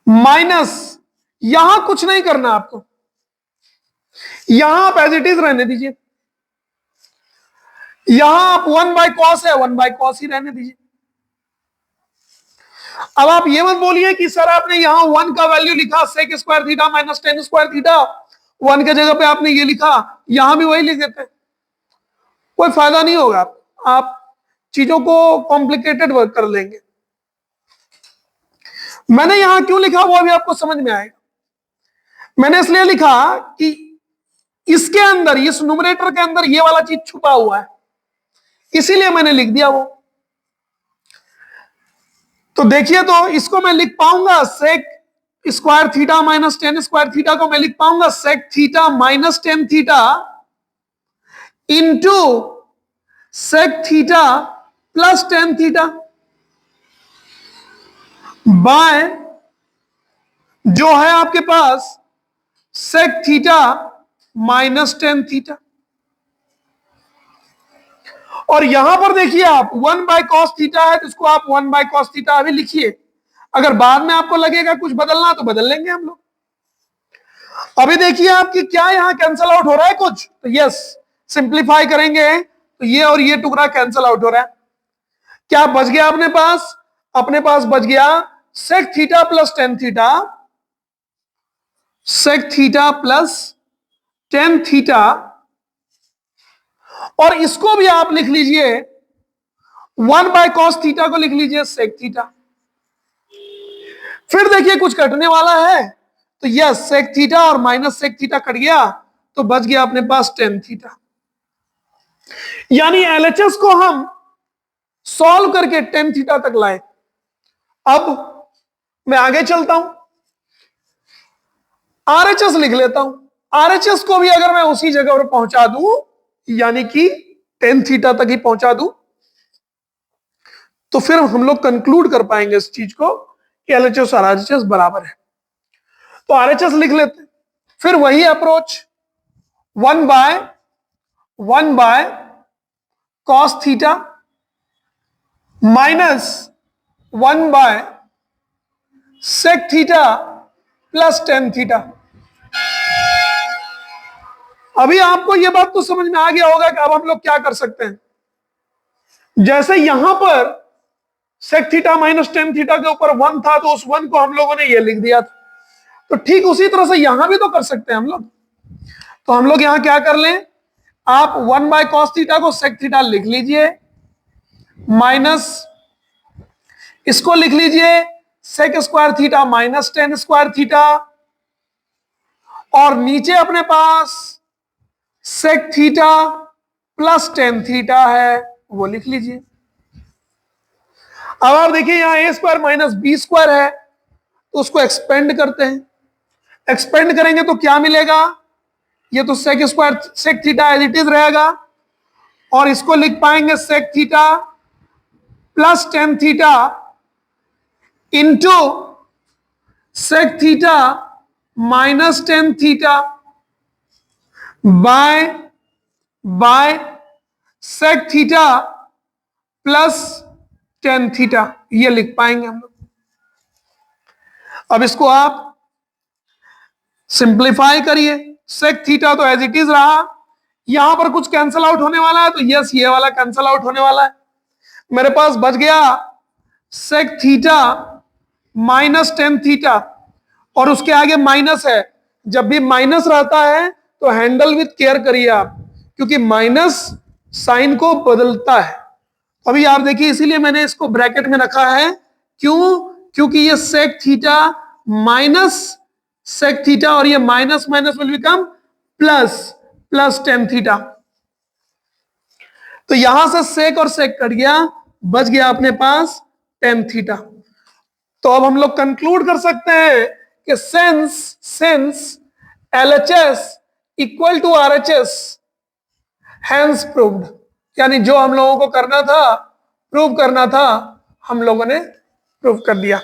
A: minus यहां कुछ नहीं करना आपको, यहां आप एज इट इज रहने दीजिए। यहां आप 1/cos है, 1/cos ही रहने दीजिए। अब आप ये मत बोलिए कि सर आपने यहां 1 का वैल्यू लिखा sec square theta minus tan square theta, 1 के जगह पे आपने ये लिखा, यहां भी वही लिख देते हैं, कोई फायदा नहीं होगा। आप चीजों को कॉम्प्लिकेटेड वर्क कर लेंगे। मैंने यहां क्यों लिखा वो अभी आपको समझ में आएगा। मैंने इसलिए लिखा कि इसके अंदर, इस न्यूमरेटर के अंदर ये वाला चीज छुपा हुआ है, इसीलिए मैंने लिख दिया वो। तो देखिए, तो इसको मैं लिख पाऊंगा sec square theta minus tan square theta को मैं लिख पाऊंगा sec theta minus tan theta into sec theta plus tan theta by जो है आपके पास sec theta minus tan theta. और यहां पर देखिए आप 1/cos थीटा है, तो इसको आप 1/cos थीटा अभी लिखिए। अगर बाद में आपको लगेगा कुछ बदलना तो बदल लेंगे हम लोग। अभी देखिए आपकी क्या यहां कैंसल आउट हो रहा है कुछ, तो यस, सिंप्लीफाई करेंगे तो ये और ये टुकड़ा कैंसल आउट हो रहा है। क्या बच गया अपने पास? अपने पास बच गया sec theta plus tan theta, sec theta plus tan theta, और इसको भी आप लिख लीजिए 1/cos थीटा को लिख लीजिए sec थीटा। फिर देखिए कुछ कटने वाला है, तो यस sec थीटा और माइनस sec थीटा कट गया, तो बच गया अपने पास tan थीटा। यानी LHS को हम सॉल्व करके tan थीटा तक लाए। अब मैं आगे चलता हूं, RHS लिख लेता हूं। RHS को भी अगर मैं उसी जगह पर पहुंचा दूं, यानी कि tan थीटा तक ही पहुंचा दूं, तो फिर हम लोग कंक्लूड कर पाएंगे इस चीज को कि LHS और RHS बराबर है। तो RHS लिख लेते हैं। फिर वही approach 1/1 cos theta minus 1/sec theta plus tan theta. अभी आपको यह बात तो समझ में आ गया होगा कि अब हम लोग क्या कर सकते हैं। जैसे यहां पर sec theta minus tan theta के ऊपर 1 था, तो उस 1 को हम लोगों ने ये लिख दिया था। तो ठीक उसी तरह से यहां भी तो कर सकते हैं हम लोग। तो हम लोग यहां क्या कर लें, आप 1/cos थीटा को sec थीटा लिख लीजिए, माइनस इसको लिख लीजिए sec square theta minus tan square theta, और नीचे अपने पास sec theta plus tan theta है, वो लिख लीजिए। अब आप देखिए यहां a square minus B square है, तो उसको एक्सपेंड करते हैं। एक्सपेंड करेंगे तो क्या मिलेगा, ये तो sec square sec theta as it is रहेगा, और इसको लिख पाएंगे sec theta plus tan theta into sec theta minus tan theta by sec theta plus tan theta, ये लिख पाएंगे हम लोग। अब इसको आप सिंप्लीफाई करिए। sec थीटा तो एज इट इज रहा, यहां पर कुछ कैंसल आउट होने वाला है, तो यस ये वाला कैंसल आउट होने वाला है। मेरे पास बच गया sec theta minus tan theta, और उसके आगे माइनस है। जब भी माइनस रहता है तो हैंडल विथ केयर करिए आप, क्योंकि माइनस साइन को बदलता है। अभी आप देखिए, इसीलिए मैंने इसको ब्रैकेट में रखा है। क्यों? क्योंकि ये sec theta minus sec theta, और ये minus minus will become plus tan theta. तो यहां से sec और sec कट गया, बच गया अपने पास tan थीटा। तो अब हम लोग कंक्लूड कर सकते हैं कि since LHS equal to RHS hence proved, यानी जो हम लोगों को करना था, प्रूव करना था, हम लोगों ने प्रूव कर दिया।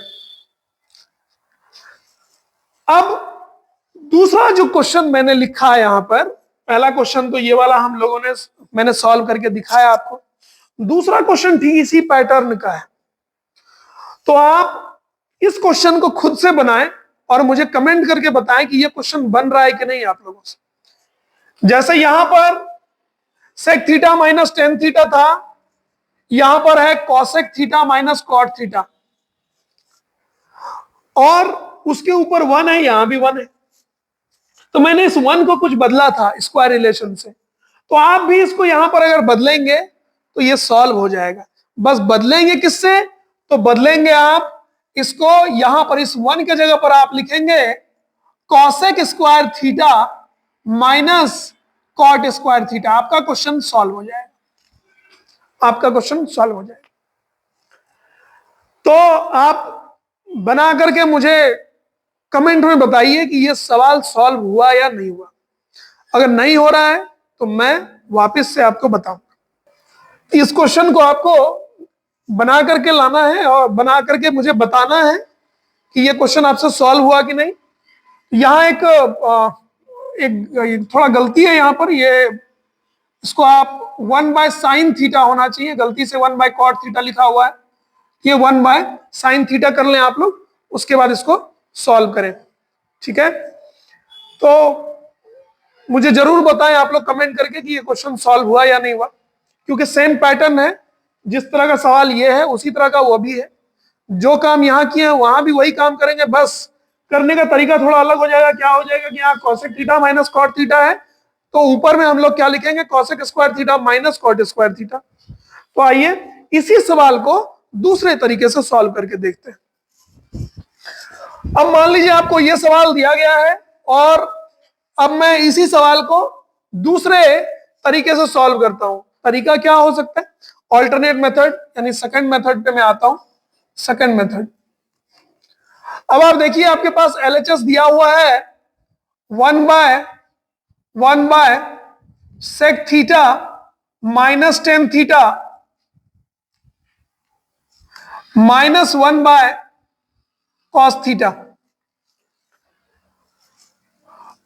A: अब दूसरा जो क्वेश्चन मैंने लिखा है यहां पर, पहला क्वेश्चन तो ये वाला हम लोगों ने मैंने सॉल्व करके दिखाया आपको। दूसरा क्वेश्चन ठीक इसी पैटर्न का है। तो आप इस क्वेश्चन को खुद से बनाएं और मुझे कमेंट करके बताएं कि ये क्वेश्चन बन रहा है कि नहीं आप लोगों से। जैसे यहां पर sec theta minus tan theta था, यहां पर है cosec theta minus cot theta, और उसके ऊपर 1 है, यहां भी 1 है। तो मैंने इस 1 को कुछ बदला था स्क्वायर रिलेशन से। तो आप भी इसको यहां पर अगर बदलेंगे तो ये सॉल्व हो जाएगा। बस बदलेंगे किससे? तो बदलेंगे आप इसको, यहां पर इस 1 के जगह पर आप लिखेंगे cosec square theta minus cot square theta. आपका क्वेश्चन सॉल्व हो जाएगा, आपका क्वेश्चन सॉल्व हो जाएगा। तो आप बना करके मुझे कमेंट में बताइए कि यह सवाल सॉल्व हुआ या नहीं हुआ। अगर नहीं हो रहा है तो मैं वापस से आपको बताऊंगा। इस क्वेश्चन को आपको बना करके लाना है और बना करके मुझे बताना है कि यह क्वेश्चन आपसे सॉल्व हुआ कि नहीं। यहां एक थोड़ा गलती है यहां पर, ये इसको आप 1/sin थीटा होना चाहिए, गलती से 1/cot थीटा लिखा हुआ है। ये 1/sin थीटा कर लें आप लोग, उसके बाद इसको सॉल्व करें। ठीक है, तो मुझे जरूर बताएं आप लोग कमेंट करके कि ये क्वेश्चन सॉल्व हुआ या नहीं हुआ, क्योंकि सेम पैटर्न है। जिस तरह का सवाल ये है उसी तरह का वो भी है। जो काम यहाँ किए हैं वहां भी वही काम करेंगे, बस करने का तरीका थोड़ा अलग हो जाएगा। क्या हो जाएगा कि यहाँ cosec theta minus cot theta है, तो ऊपर में हम लोग क्या लिखेंगे, cosec square theta minus cot square theta. तो आइए इसी सवाल को दूसरे तरीके से सॉल्व करके देखते हैं। अब मान लीजिए आपको यह सवाल दिया गया है और अब मैं इसी सवाल को दूसरे तरीके से सॉल्व करता हूं। तरीका क्या हो सकता है? ऑल्टरनेट मेथड यानी सेकंड मेथड पे मैं आता हूं। सेकंड मेथड, अब आप देखिए आपके पास एलएचएस दिया हुआ है 1/1 sec theta minus tan theta minus 1/कॉस थीटा।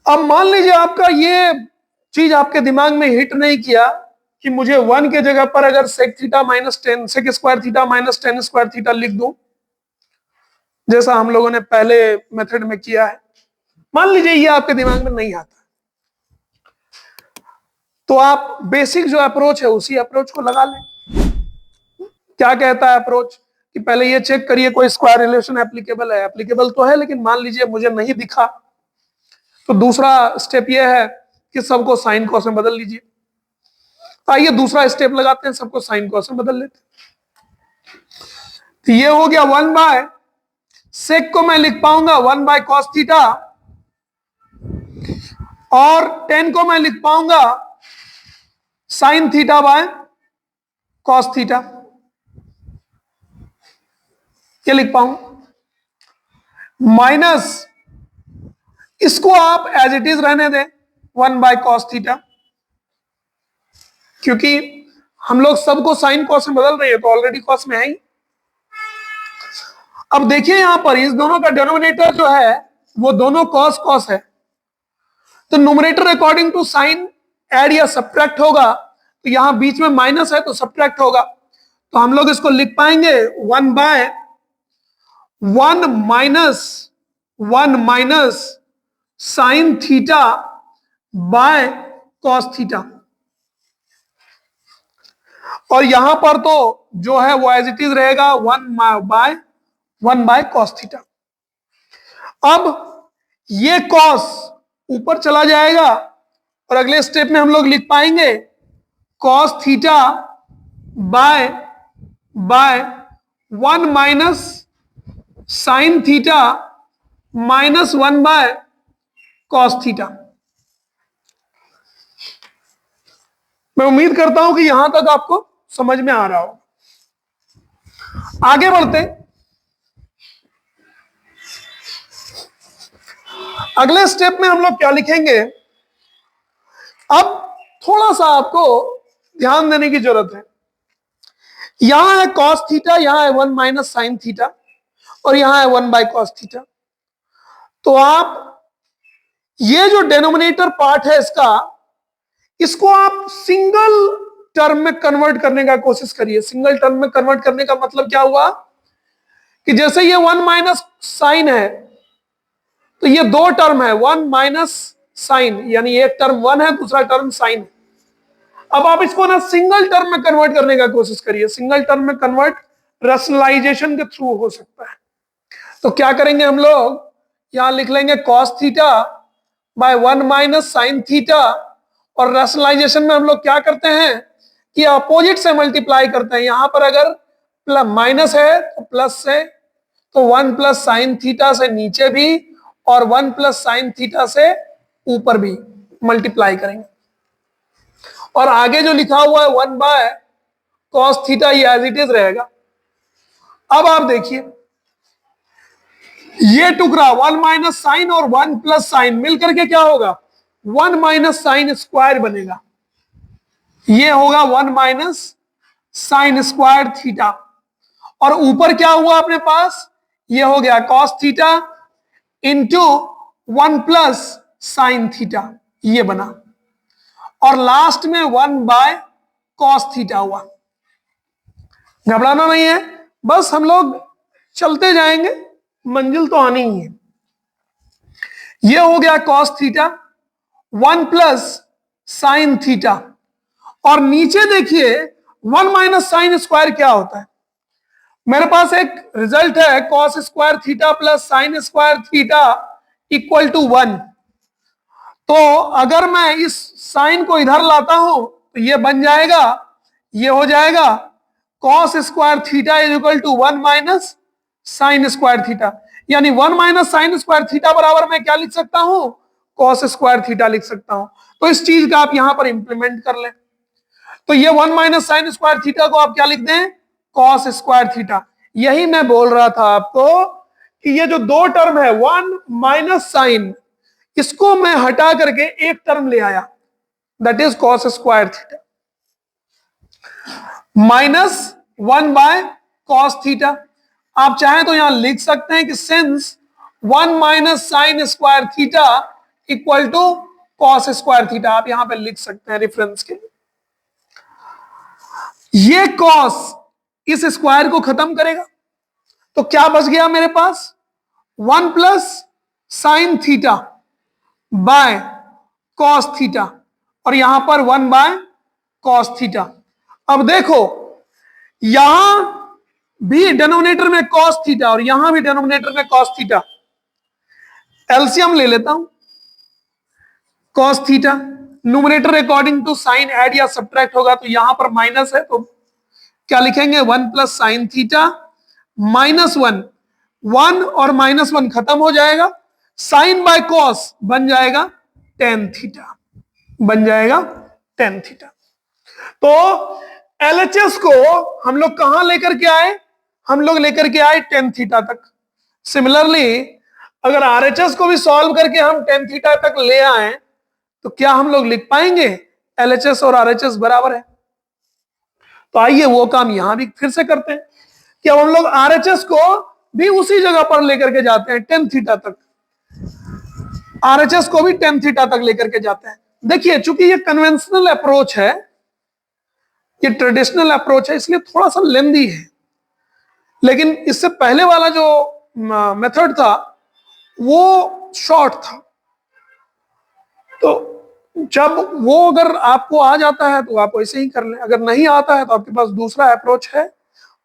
A: अब मान लीजिए आपका ये चीज आपके दिमाग में हिट नहीं किया कि मुझे 1 के जगह पर अगर sec theta minus tan sec square theta minus tan square theta लिख दूं, जैसा हम लोगों ने पहले मेथड में किया है। मान लीजिए ये आपके दिमाग में नहीं आता, तो आप बेसिक जो अप्रोच है उसी अप्रोच को लगा लें। क्या कहता है अप्रोच कि पहले ये चेक करिए कोई स्क्वायर रिलेशन एप्लीकेबल है। एप्लीकेबल तो है, लेकिन मान लीजिए मुझे नहीं दिखा, तो दूसरा स्टेप ये है कि सबको साइन कॉस में बदल लीजिए। आइए दूसरा स्टेप लगाते हैं, सबको साइन कॉस में बदल लेते हैं। तो ये हो गया 1 सेक को मैं लिख पाऊंगा 1/कॉस थीटा और 10 को मैं लिख पाऊंगा sign theta bye cos theta, ये लिख पाऊंगा। माइनस इसको आप एज इट इज रहने दें 1/कॉस थीटा, क्योंकि हम लोग सबको साइन कॉस में बदल रहे हैं तो ऑलरेडी कॉस में है ही। अब देखिए यहां पर इस दोनों का डिनोमिनेटर जो है वो दोनों कॉस कॉस है, तो numerator according to sine add या सब्ट्रैक्ट होगा, तो यहां बीच में माइनस है तो सब्ट्रैक्ट होगा। तो हम लोग इसको लिख पाएंगे 1 minus sine theta bye cos theta, और यहां पर तो जो है वो एज इट इज रहेगा 1 बाय कॉस थीटा। अब ये कॉस ऊपर चला जाएगा और अगले स्टेप में हम लोग लिख पाएंगे cos theta by 1 minus sine theta minus 1/कॉस थीटा। मैं उम्मीद करता हूं कि यहां तक आपको समझ में आ रहा हो। आगे बढ़ते, अगले स्टेप में हम लोग क्या लिखेंगे। अब थोड़ा सा आपको ध्यान देने की जरूरत है। यहां है कॉस थीटा, यहां है 1 माइनस साइन थीटा और यहां है 1/कॉस थीटा। तो आप ये जो डेनोमिनेटर पार्ट है इसको आप सिंगल टर्म में कन्वर्ट करने का कोशिश करिए। सिंगल टर्म में कन्वर्ट करने का मतलब क्या हुआ कि जैसे ये 1 माइनस साइन है तो ये दो टर्म है 1 माइनस साइन, यानी एक टर्म 1 है दूसरा टर्म साइन है। अब आप इसको ना सिंगल टर्म में कन्वर्ट करने का कोशिश करिए। सिंगल टर्म में कन्वर्ट रैशनलाइजेशन के थ्रू हो सकता है। तो क्या करेंगे हम लोग, यहां लिख लेंगे cos theta by 1 minus sine theta, और रैशनलाइजेशन में हम लोग क्या करते हैं कि अपोजिट से मल्टीप्लाई करते हैं। यहां पर अगर प्लस माइनस है तो प्लस से, तो 1 प्लस साइन थीटा से नीचे भी और 1 प्लस साइन थीटा से ऊपर भी मल्टीप्लाई करेंगे, और आगे जो लिखा हुआ है 1/कॉस थीटा ये एज इट इज रहेगा। अब आप देखिए ये टुकड़ा 1 माइनस साइन और 1 प्लस साइन मिलकर के क्या होगा 1 माइनस साइन स्क्वायर बनेगा। ये होगा 1 माइनस साइन स्क्वायर थीटा, और ऊपर क्या हुआ अपने पास, ये हो गया cos theta into 1 plus sine theta, ये बना, और लास्ट में 1/कॉस थीटा हुआ। घबराना नहीं है, बस हम लोग चलते जाएंगे, मंजिल तो आनी ही है। ये हो गया cos theta 1 plus sine theta, और नीचे देखिए 1 माइनस साइन स्क्वायर क्या होता है। मेरे पास एक रिजल्ट है cos square theta plus sine square theta equal to 1। तो अगर मैं इस साइन को इधर लाता हूं तो ये बन जाएगा, ये हो जाएगा cos square theta is equal to 1 minus sine square theta, यानी 1 माइनस साइन स्क्वायर थीटा बराबर मैं क्या लिख सकता हूं, कॉस स्क्वायर थीटा लिख सकता हूं। तो इस चीज का आप यहां पर इंप्लीमेंट कर लें। तो ये 1 माइनस साइन स्क्वायर थीटा को आप क्या लिख दें, कॉस स्क्वायर थीटा। यही मैं बोल रहा था आपको कि ये जो दो टर्म है 1 माइनस साइन, इसको मैं हटा करके एक टर्म ले आया, that is cos square theta minus 1 by cos theta. आप चाहें तो यहां लिख सकते हैं कि since 1 minus sine square theta equal to cos square theta, आप यहां पे लिख सकते हैं रेफरेंस के लिए। ये कॉस इस स्क्वायर को खत्म करेगा, तो क्या बच गया मेरे पास, 1 plus sine theta bye cos theta, और यहां पर 1 बाय कॉस थीटा। अब देखो यहां भी डिनोमिनेटर में कॉस थीटा और यहां भी डिनोमिनेटर में कॉस थीटा, एलसीएम ले लेता हूं। Cos theta numerator according to sine add या सब्ट्रैक्ट होगा, तो यहां पर माइनस है तो क्या लिखेंगे, 1 प्लस साइन थीटा माइनस 1, 1 और माइनस 1 खत्म हो जाएगा, साइन बाय कॉस बन जाएगा टेन थीटा, बन जाएगा टेन थीटा। तो एलएचएस को हम लोग कहां लेकर के आए, हम लोग लेकर के आए टेन थीटा तक। सिमिलरली अगर आरएचएस को भी सॉल्व करके हम टेन थीटा तक ले आए तो क्या हम लोग लिख पाएंगे एलएचएस और आरएचएस बराबर है। तो आइए वो काम यहां भी फिर से करते हैं कि अब हम लोग आरएचएस को भी उसी जगह पर लेकर के जाते हैं टेन थीटा तक, आरएचएस को भी टेन थीटा तक लेकर के जाते हैं। देखिए चूंकि ये कन्वेंशनल अप्रोच है, ये ट्रेडिशनल अप्रोच है, इसलिए थोड़ा सा लेंदी है, लेकिन इससे पहले वाला जो मेथड था वो शॉर्ट था। तो जब वो अगर आपको आ जाता है तो आप वैसे ही कर लें, अगर नहीं आता है तो आपके पास दूसरा अप्रोच है,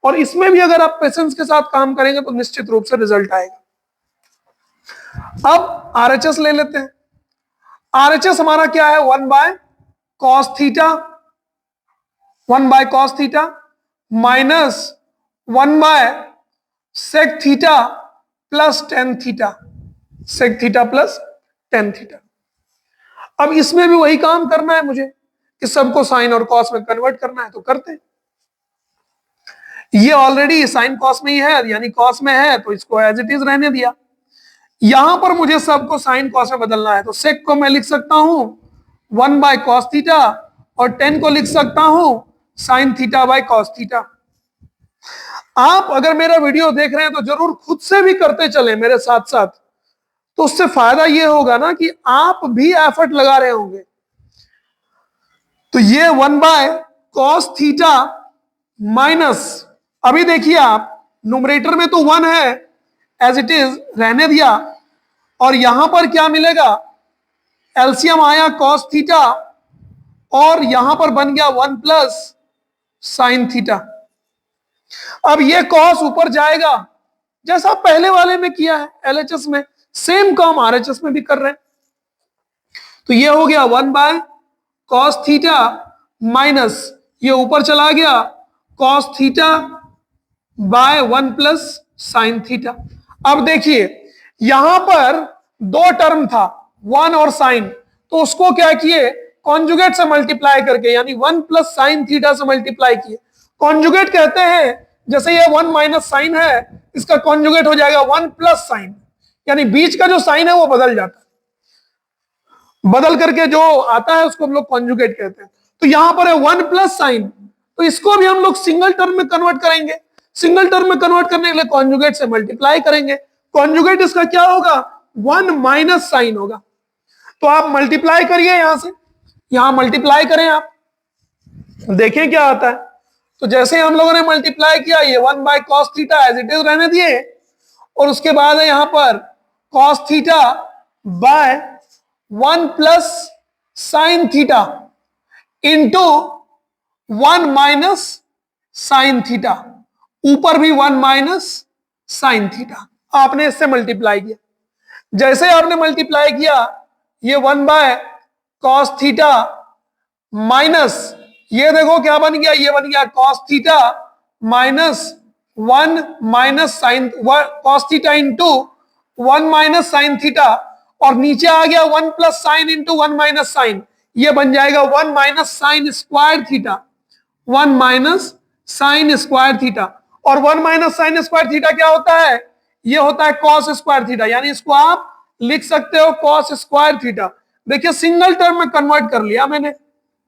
A: और इसमें भी अगर आप पेशेंस के साथ काम करेंगे तो निश्चित रूप से रिजल्ट आएगा। अब आरएचएस ले लेते हैं। आरएचएस हमारा क्या है, 1 by cos theta, 1 by cos theta minus 1 by sec theta plus tan theta, sec theta plus tan theta. अब इसमें भी वही काम करना है मुझे कि सबको साइन और कॉस में कन्वर्ट करना है, तो करते हैं। ये ऑलरेडी साइन कॉस में ही है, यानी कॉस में है, तो इसको एज इट इज रहने दिया। यहां पर मुझे सबको साइन कॉस में बदलना है, तो सेक को मैं लिख सकता हूं 1 बाय कॉस थीटा और 10 को लिख सकता हूं sign theta bye cos theta. आप अगर मेरा वीडियो देख रहे हैं तो जरूर खुद से भी करते चले मेरे साथ साथ, तो उससे फायदा यह होगा ना कि आप भी एफर्ट लगा रहे होंगे। तो ये 1 बाय कॉस थीटा माइनस, अभी देखिए आप न्यूमरेटर में तो 1 है एज इट इज रहने दिया, और यहां पर क्या मिलेगा, एलसीएम आया कॉस थीटा और यहां पर बन गया 1 प्लस साइन थीटा। अब ये कॉस ऊपर जाएगा, जैसा पहले वाले में किया है एलएचएस में, सेम काम आरएचएस में भी कर रहे हैं। तो ये हो गया 1 बाय कॉस थीटा माइनस, ये ऊपर चला गया cos theta by 1 plus sine theta. अब देखिए यहां पर दो टर्म था 1 और साइन, तो उसको क्या किए, कॉन्जुगेट से मल्टीप्लाई करके, यानी 1 प्लस साइन थीटा से मल्टीप्लाई किए। कॉन्जुगेट कहते हैं जैसे ये 1 माइनस साइन है, इसका कॉन्जुगेट हो जाएगा 1 प्लस साइन, यानी बीच का जो साइन है वो बदल जाता है, बदल करके जो आता है उसको हम लोग कॉन्जुगेट कहते हैं। तो यहां पर है 1 प्लस साइन, तो इसको भी हम लोग सिंगल टर्म में कन्वर्ट करेंगे। सिंगल टर्म में कन्वर्ट करने के लिए कॉन्जुगेट से मल्टीप्लाई करेंगे। कॉन्जुगेट इसका क्या होगा, 1 माइनस साइन होगा। तो आप मल्टीप्लाई करिए, यहां से यहां मल्टीप्लाई करें, आप देखें क्या आता है। तो जैसे हम लोगों ने मल्टीप्लाई किया, ये 1 by cos theta as it is रहने दिए, और उसके बाद है यहां पर cos theta by 1 plus sine theta into 1 minus sine theta, ऊपर भी 1 माइनस साइन थीटा। आपने इससे मल्टीप्लाई किया, जैसे आपने मल्टीप्लाई किया, ये 1 बाय कॉस थीटा माइनस, ये देखो क्या बन गया, ये बन गया cos theta minus 1 minus sine cos theta into 1 minus sine theta, और नीचे आ गया 1 plus sine into 1 minus sine, ये बन जाएगा 1 minus sine square theta, 1 minus sine square theta. और 1 माइनस साइन स्क्वायर थीटा क्या होता है? ये होता है कॉस स्क्वायर थीटा, यानी इसको आप लिख सकते हो कॉस स्क्वायर थीटा। देखिए सिंगल टर्म में कन्वर्ट कर लिया मैंने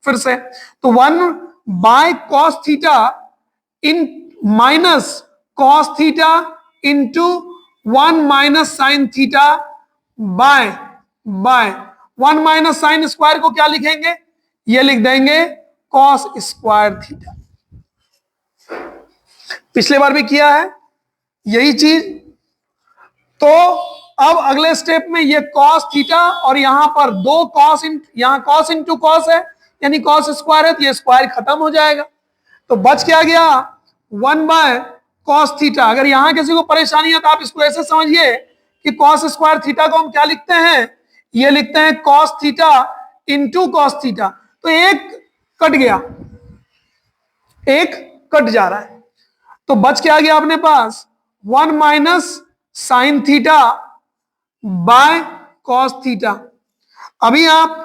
A: फिर से, तो 1 by cos theta in minus cos theta into 1 minus sine theta by 1 minus sine square को क्या लिखेंगे? ये लिख देंगे कॉस स्क्वायर थीटा। पिछले बार भी किया है यही चीज। तो अब अगले स्टेप में ये कॉस थीटा और यहां पर दो कॉस, यहां कॉस इंटू कॉस है यानी कॉस स्क्वायर है, तो ये स्क्वायर खत्म हो जाएगा। तो बच क्या गया? 1 बाय कॉस थीटा। अगर यहां किसी को परेशानी है तो आप इसको ऐसे समझिए कि कॉस स्क्वायर थीटा को हम क्या लिखते हैं? ये लिखते हैं cos theta into cos theta. तो एक कट गया, एक कट जा रहा है, तो बच क्या गया अपने पास? 1 minus sine theta bye cos theta. अभी आप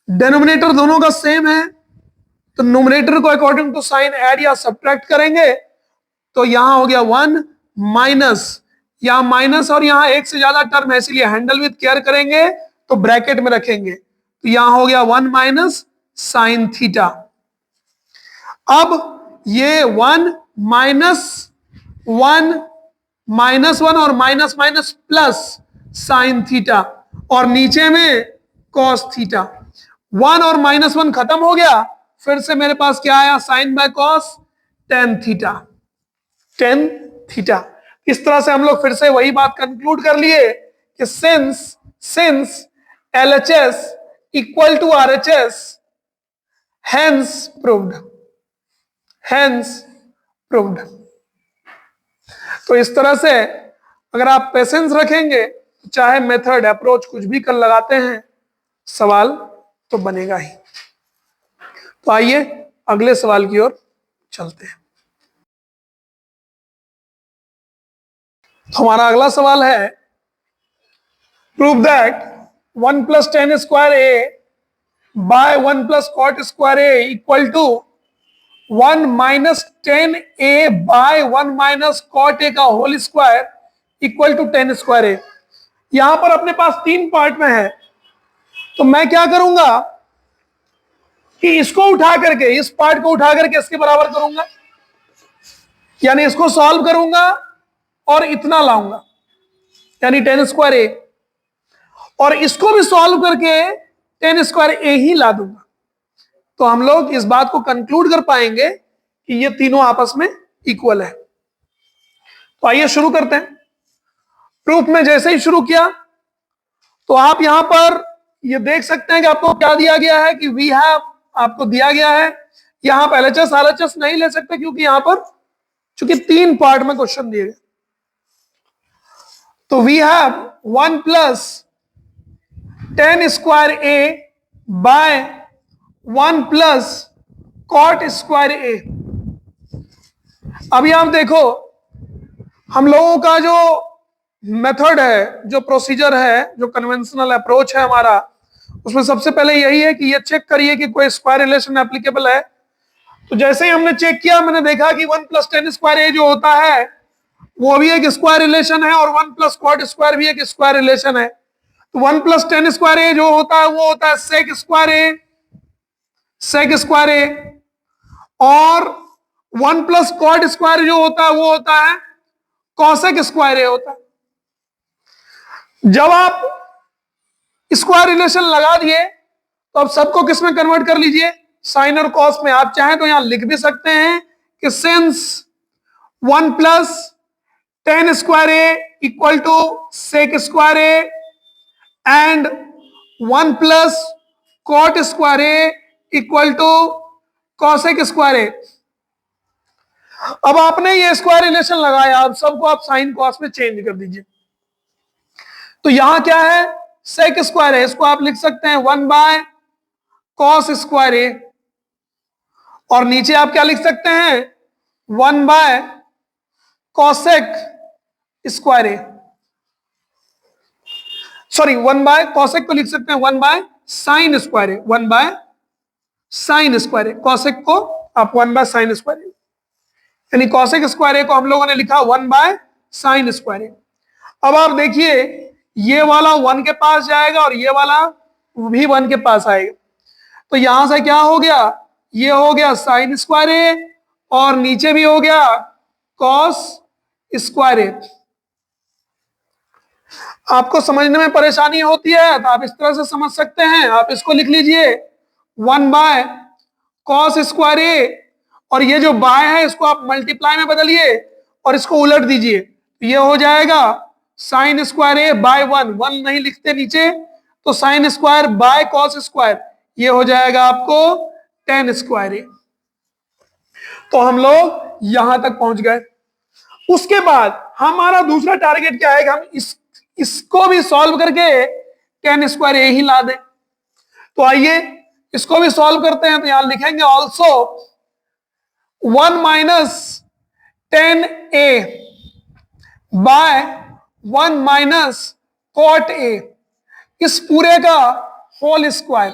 A: डिनोमिनेटर दोनों का सेम है, तो न्यूमरेटर को अकॉर्डिंग टू साइन ऐड या सब्ट्रैक्ट करेंगे, तो यहां हो गया 1 माइनस, यहां माइनस और यहां एक से ज्यादा टर्म है इसलिए हैंडल विद केयर करेंगे, तो ब्रैकेट में रखेंगे, तो यहां हो गया 1 माइनस साइन थीटा। अब ये 1 माइनस 1 माइनस 1 और minus minus plus sine theta, और नीचे में कॉस थीटा। 1 और माइनस 1 खत्म हो गया, फिर से मेरे पास क्या आया? Sine by cos tan theta, tan theta. इस तरह से हम लोग फिर से वही बात कंक्लूड कर लिए कि since LHS equal to RHS, hence proved, hence proved. तो इस तरह से अगर आप पेशेंस रखेंगे तो चाहे मेथड अप्रोच कुछ भी कर लगाते हैं, सवाल तो बनेगा ही। तो आइए अगले सवाल की ओर चलते हैं। तो हमारा अगला सवाल है, prove that 1 plus tan square A by 1 plus cot square A equal to 1 minus 10a by 1 minus cot A का whole square equal to 10 square A. यहां पर अपने पास 3 पार्ट में है, तो मैं क्या करूंगा कि इसको उठा करके, इस पार्ट को उठा करके इसके बराबर करूंगा, यानी इसको सॉल्व करूंगा और इतना लाऊंगा यानी 10 स्क्वायर ए, और इसको भी सॉल्व करके 10 स्क्वायर ए ही ला दूंगा। तो हम लोग इस बात को कंक्लूड कर पाएंगे कि ये तीनों आपस में इक्वल है। तो आइए शुरू करते हैं। प्रूफ में जैसे ही शुरू किया तो आप यहां पर ये देख सकते हैं कि आपको क्या दिया गया है कि वी हैव, आपको दिया गया है। यहां पर LHS RHS नहीं ले सकते क्योंकि यहां पर चूंकि 3 पार्ट में क्वेश्चन दिए गए। तो we have 1 plus 10 square A by 1 plus cot square A. अभी आप देखो, हम लोगों का जो मेथड है, जो प्रोसीजर है, जो कन्वेंशनल अप्रोच है हमारा, उसमें सबसे पहले यही है कि ये चेक करिए कि कोई स्क्वायर रिलेशन एप्लीकेबल है। तो जैसे ही हमने चेक किया, मैंने देखा कि 1 प्लस 10 स्क्वायर ए जो होता है वो भी एक स्क्वायर रिलेशन है, और 1 प्लस कॉट स्क्वायर भी एक स्क्वायर रिलेशन है। तो 1 प्लस 10 स्क्वायर ए जो होता है वो होता है sec square A, sec square A, और 1 प्लस कॉट स्क्वायर जो होता है वो होता है कॉसेक स्क्वायर ए होता है। जब आप स्क्वायर रिलेशन लगा दिए तो अब सबको किस में कन्वर्ट कर लीजिए? साइन और कॉस में। आप चाहें तो यहां लिख भी सकते हैं कि since 1 plus 10 square A equal to sec square A and 1 plus cot square A equal to cosec square A. अब आपने ये स्क्वायर रिलेशन लगाया, अब सबको आप साइन कॉस में चेंज कर दीजिए। तो यहां क्या है? सेक स्क्वायर है, इसको आप लिख सकते हैं 1 बाय कॉस स्क्वायर ए, और नीचे आप क्या लिख सकते हैं? 1/cosec स्क्वायर ए, सॉरी 1/cosec को लिख सकते हैं 1/sin स्क्वायर ए, 1/sin स्क्वायर ए, cosec को आप 1/sin स्क्वायर ए, यानी cosec स्क्वायर ए को हम लोगों ने लिखा 1/sin स्क्वायर ए। अब आप देखिए ये वाला 1 के पास जाएगा और ये वाला भी 1 के पास आएगा, तो यहां से क्या हो गया, ये हो गया sin स्क्वायर ए और नीचे भी हो गया cos स्क्वायर ए। आपको समझने में परेशानी होती है तो आप इस तरह से समझ सकते हैं, आप इसको लिख लीजिए 1/cos स्क्वायर ए और ये जो बाय है इसको आप मल्टीप्लाई में बदलिए और इसको उलट दीजिए, तो ये हो जाएगा sin स्क्वायर ए बाय 1, 1 नहीं लिखते नीचे, तो sin square by cos square, ये हो जाएगा आपको tan स्क्वायर ए। तो हम लोग यहां तक पहुंच गए। उसके बाद हमारा दूसरा टारगेट क्या है कि हम इसको भी सॉल्व करके tan स्क्वायर ए ही ला दें। तो आइए इसको भी सॉल्व करते हैं, तो यहां लिखेंगे also 1 minus tan a by 1 minus cot a, इस पूरे का होल स्क्वायर।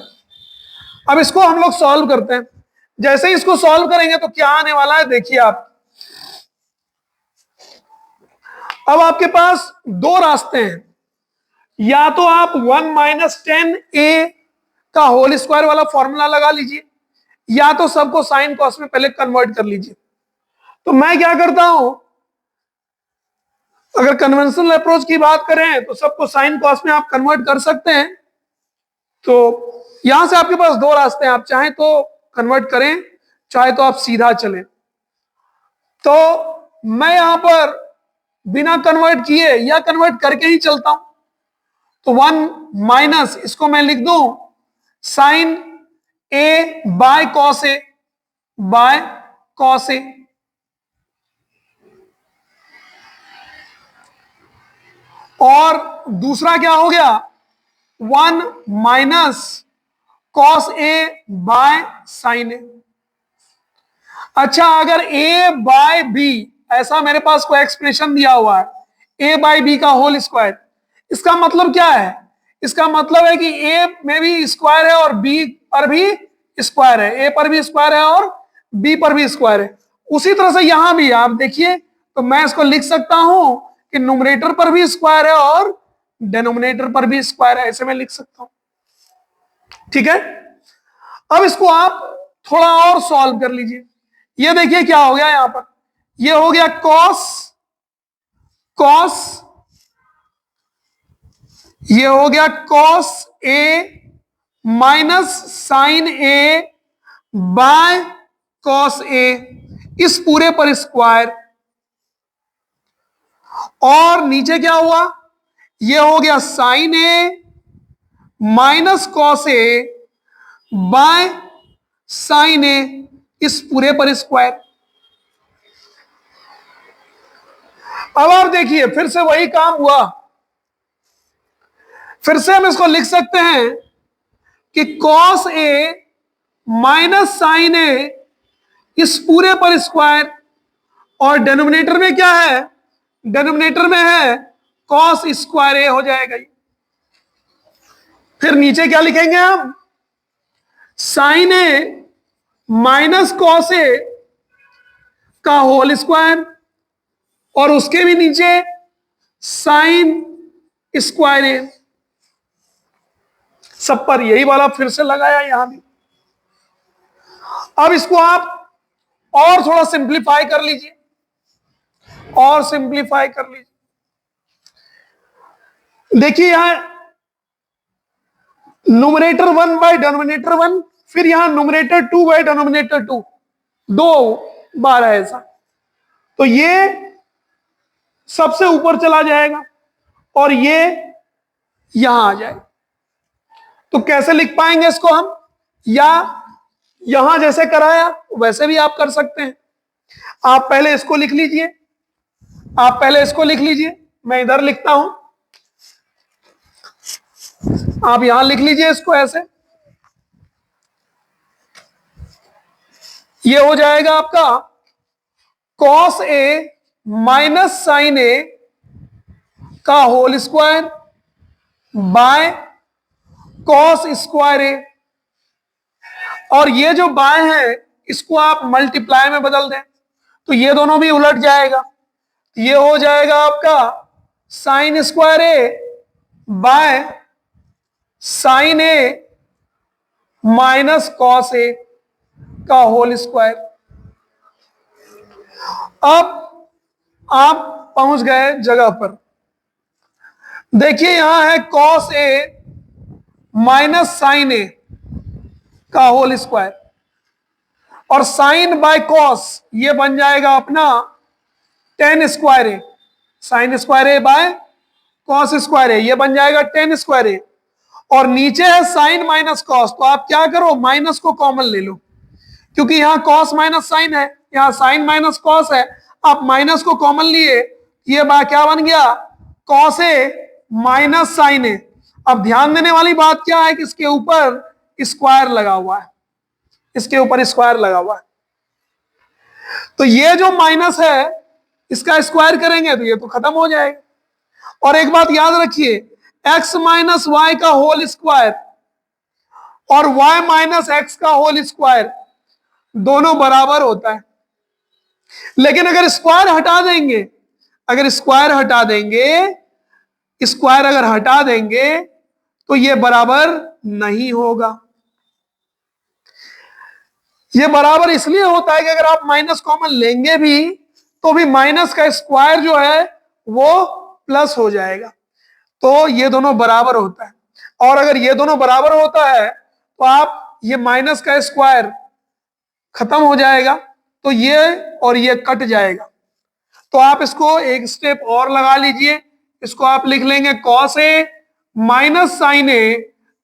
A: अब इसको हम लोग सॉल्व करते हैं। जैसे ही इसको सॉल्व करेंगे तो क्या आने वाला है देखिए आप। अब आपके पास दो रास्ते हैं, या तो आप 1 माइनस टेन ए का होल स्क्वायर वाला फॉर्मूला लगा लीजिए, या तो सबको साइन कॉस में पहले कन्वर्ट कर लीजिए। तो मैं क्या करता हूं, अगर कन्वेंशनल अप्रोच की बात करें तो सबको साइन कॉस में आप कन्वर्ट कर सकते हैं। तो यहां से आपके पास दो रास्ते हैं, आप चाहे तो कन्वर्ट करें, चाहे तो आप सीधा चलें। तो मैं यहां पर बिना कन्वर्ट किए या कन्वर्ट करके ही चलता हूं। तो 1 माइनस, इसको मैं लिख दूं sine A by cos A, by cos A, और दूसरा क्या हो गया 1 minus cos A by sine A. अच्छा, अगर ए बाय बी, ऐसा मेरे पास कोई एक्सप्रेशन दिया हुआ है ए बाय बी का होल स्क्वायर, इसका मतलब क्या है, इसका मतलब है कि ए में भी स्क्वायर है और बी पर भी स्क्वायर है, ए पर भी स्क्वायर है और बी पर भी स्क्वायर है। उसी तरह से यहां भी आप देखिए, तो मैं इसको लिख सकता हूं कि न्यूमरेटर पर भी स्क्वायर है और डिनोमिनेटर पर भी स्क्वायर है, ऐसे मैं लिख सकता हूं। ठीक है, अब इसको आप थोड़ा और सॉल्व कर लीजिए। ये देखिए क्या हो गया यहां पर, ये हो गया कॉस कॉस, ये हो गया cos A minus sine A by cos A, इस पूरे पर स्क्वायर, और नीचे क्या हुआ, ये हो गया sine A minus cos A by sine A, इस पूरे पर स्क्वायर। अब आप देखिए फिर से वही काम हुआ, फिर से हम इसको लिख सकते हैं कि cos A minus sine A, इस पूरे पर स्क्वायर, और डिनोमिनेटर में क्या है, डिनोमिनेटर में है कॉस स्क्वायर ए हो जाएगा। फिर नीचे क्या लिखेंगे हम, sign A minus cos A का होल स्क्वायर, और उसके भी नीचे साइन स्क्वायर ए, सब पर यही वाला फिर से लगाया यहां भी। अब इसको आप और थोड़ा सिंप्लीफाई कर लीजिए, और सिंप्लीफाई कर लीजिए। देखिए यहां न्यूमरेटर 1 बाय डिनोमिनेटर 1, फिर यहां न्यूमरेटर 2 बाय डिनोमिनेटर 2, दो बार है ऐसा, तो ये सबसे ऊपर चला जाएगा और ये यहां आ जाएगा। तो कैसे लिख पाएंगे इसको हम, या यहां जैसे कराया वैसे भी आप कर सकते हैं। आप पहले इसको लिख लीजिए, आप पहले इसको लिख लीजिए, मैं इधर लिखता हूं, आप यहां लिख लीजिए इसको ऐसे, ये हो जाएगा आपका cos A minus sine A का whole square by cos square A, और ये जो बाय है इसको आप मल्टीप्लाई में बदल दें तो ये दोनों भी उलट जाएगा, ये हो जाएगा आपका sine square A by sine A minus cos A का होल स्क्वायर। अब आप पहुंच गए जगह पर, देखिए यहां है cos A minus sine A का होल स्क्वायर, और साइन बाय कॉस ये बन जाएगा अपना tan square A, sine square A by cos square A, ये बन जाएगा टेन स्क्वायर ए, और नीचे है साइन माइनस कॉस, तो आप क्या करो माइनस को कॉमन ले लो, क्योंकि यहां कॉस माइनस साइन है, यहां साइन माइनस कॉस है, आप माइनस को कॉमन लिए, ये क्या बन गया कॉस ए माइनस साइन ए। अब ध्यान देने वाली बात क्या है कि इसके ऊपर स्क्वायर लगा हुआ है, इसके ऊपर स्क्वायर लगा हुआ है, तो ये जो माइनस है इसका स्क्वायर करेंगे तो ये तो खत्म हो जाएगा। और एक बात याद रखिए, x माइनस वाई का होल स्क्वायर और y माइनस एक्स का होल स्क्वायर दोनों बराबर होता है, लेकिन अगर स्क्वायर हटा देंगे, अगर स्क्वायर हटा देंगे, स्क्वायर अगर हटा देंगे तो ये बराबर नहीं होगा। ये बराबर इसलिए होता है कि अगर आप माइनस कॉमन लेंगे भी तो भी माइनस का स्क्वायर जो है वो प्लस हो जाएगा, तो ये दोनों बराबर होता है। और अगर ये दोनों बराबर होता है तो आप ये माइनस का स्क्वायर खत्म हो जाएगा, तो ये और ये कट जाएगा, तो आप इसको एक स्टेप और लगा लीजिए, इसको आप लिख लेंगे cos A minus sine A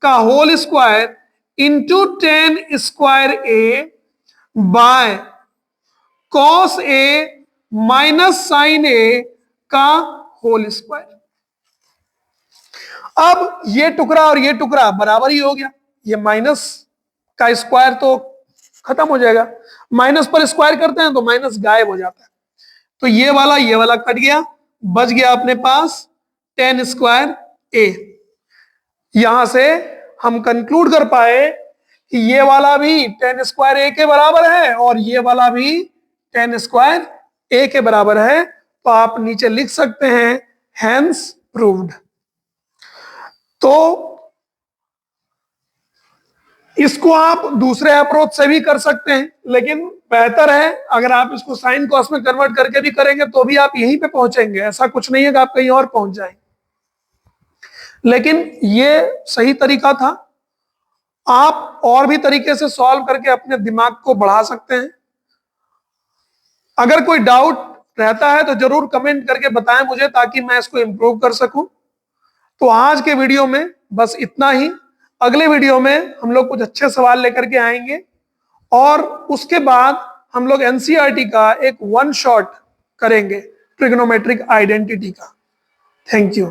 A: का whole square into tan square A by cos A minus sine A का होल स्क्वायर। अब ये टुकड़ा और ये टुकड़ा बराबर ही हो गया, ये माइनस का स्क्वायर तो खत्म हो जाएगा, माइनस पर स्क्वायर करते हैं तो माइनस गायब हो जाता है, तो ये वाला कट गया, बच गया अपने पास टेन स्क्वायर ए। यहां से हम कंक्लूड कर पाए कि ये वाला भी टेन स्क्वायर ए के बराबर है और ये वाला भी टेन स्क्वायर ए के बराबर है, तो आप नीचे लिख सकते हैं हेंस प्रूव्ड। तो इसको आप दूसरे अप्रोच से भी कर सकते हैं, लेकिन बेहतर है अगर आप इसको साइन कॉस में कन्वर्ट करके भी करेंगे तो भी आप यहीं पे पहुंचेंगे, ऐसा कुछ नहीं है कि आप कहीं और पहुंच जाएंगे, लेकिन ये सही तरीका था। आप और भी तरीके से सॉल्व करके अपने दिमाग को बढ़ा सकते हैं। अगर कोई डाउट रहता है तो जरूर कमेंट करके बताएं मुझे, ताकि मैं इसको इंप्रूव कर सकूं। तो आज के वीडियो में बस इतना ही, अगले वीडियो में हम लोग कुछ अच्छे सवाल लेकर के आएंगे और उसके बाद हम लोग एनसीईआरटी का एक वन शॉट करेंगे ट्रिग्नोमेट्रिक आइडेंटिटी का। Thank you.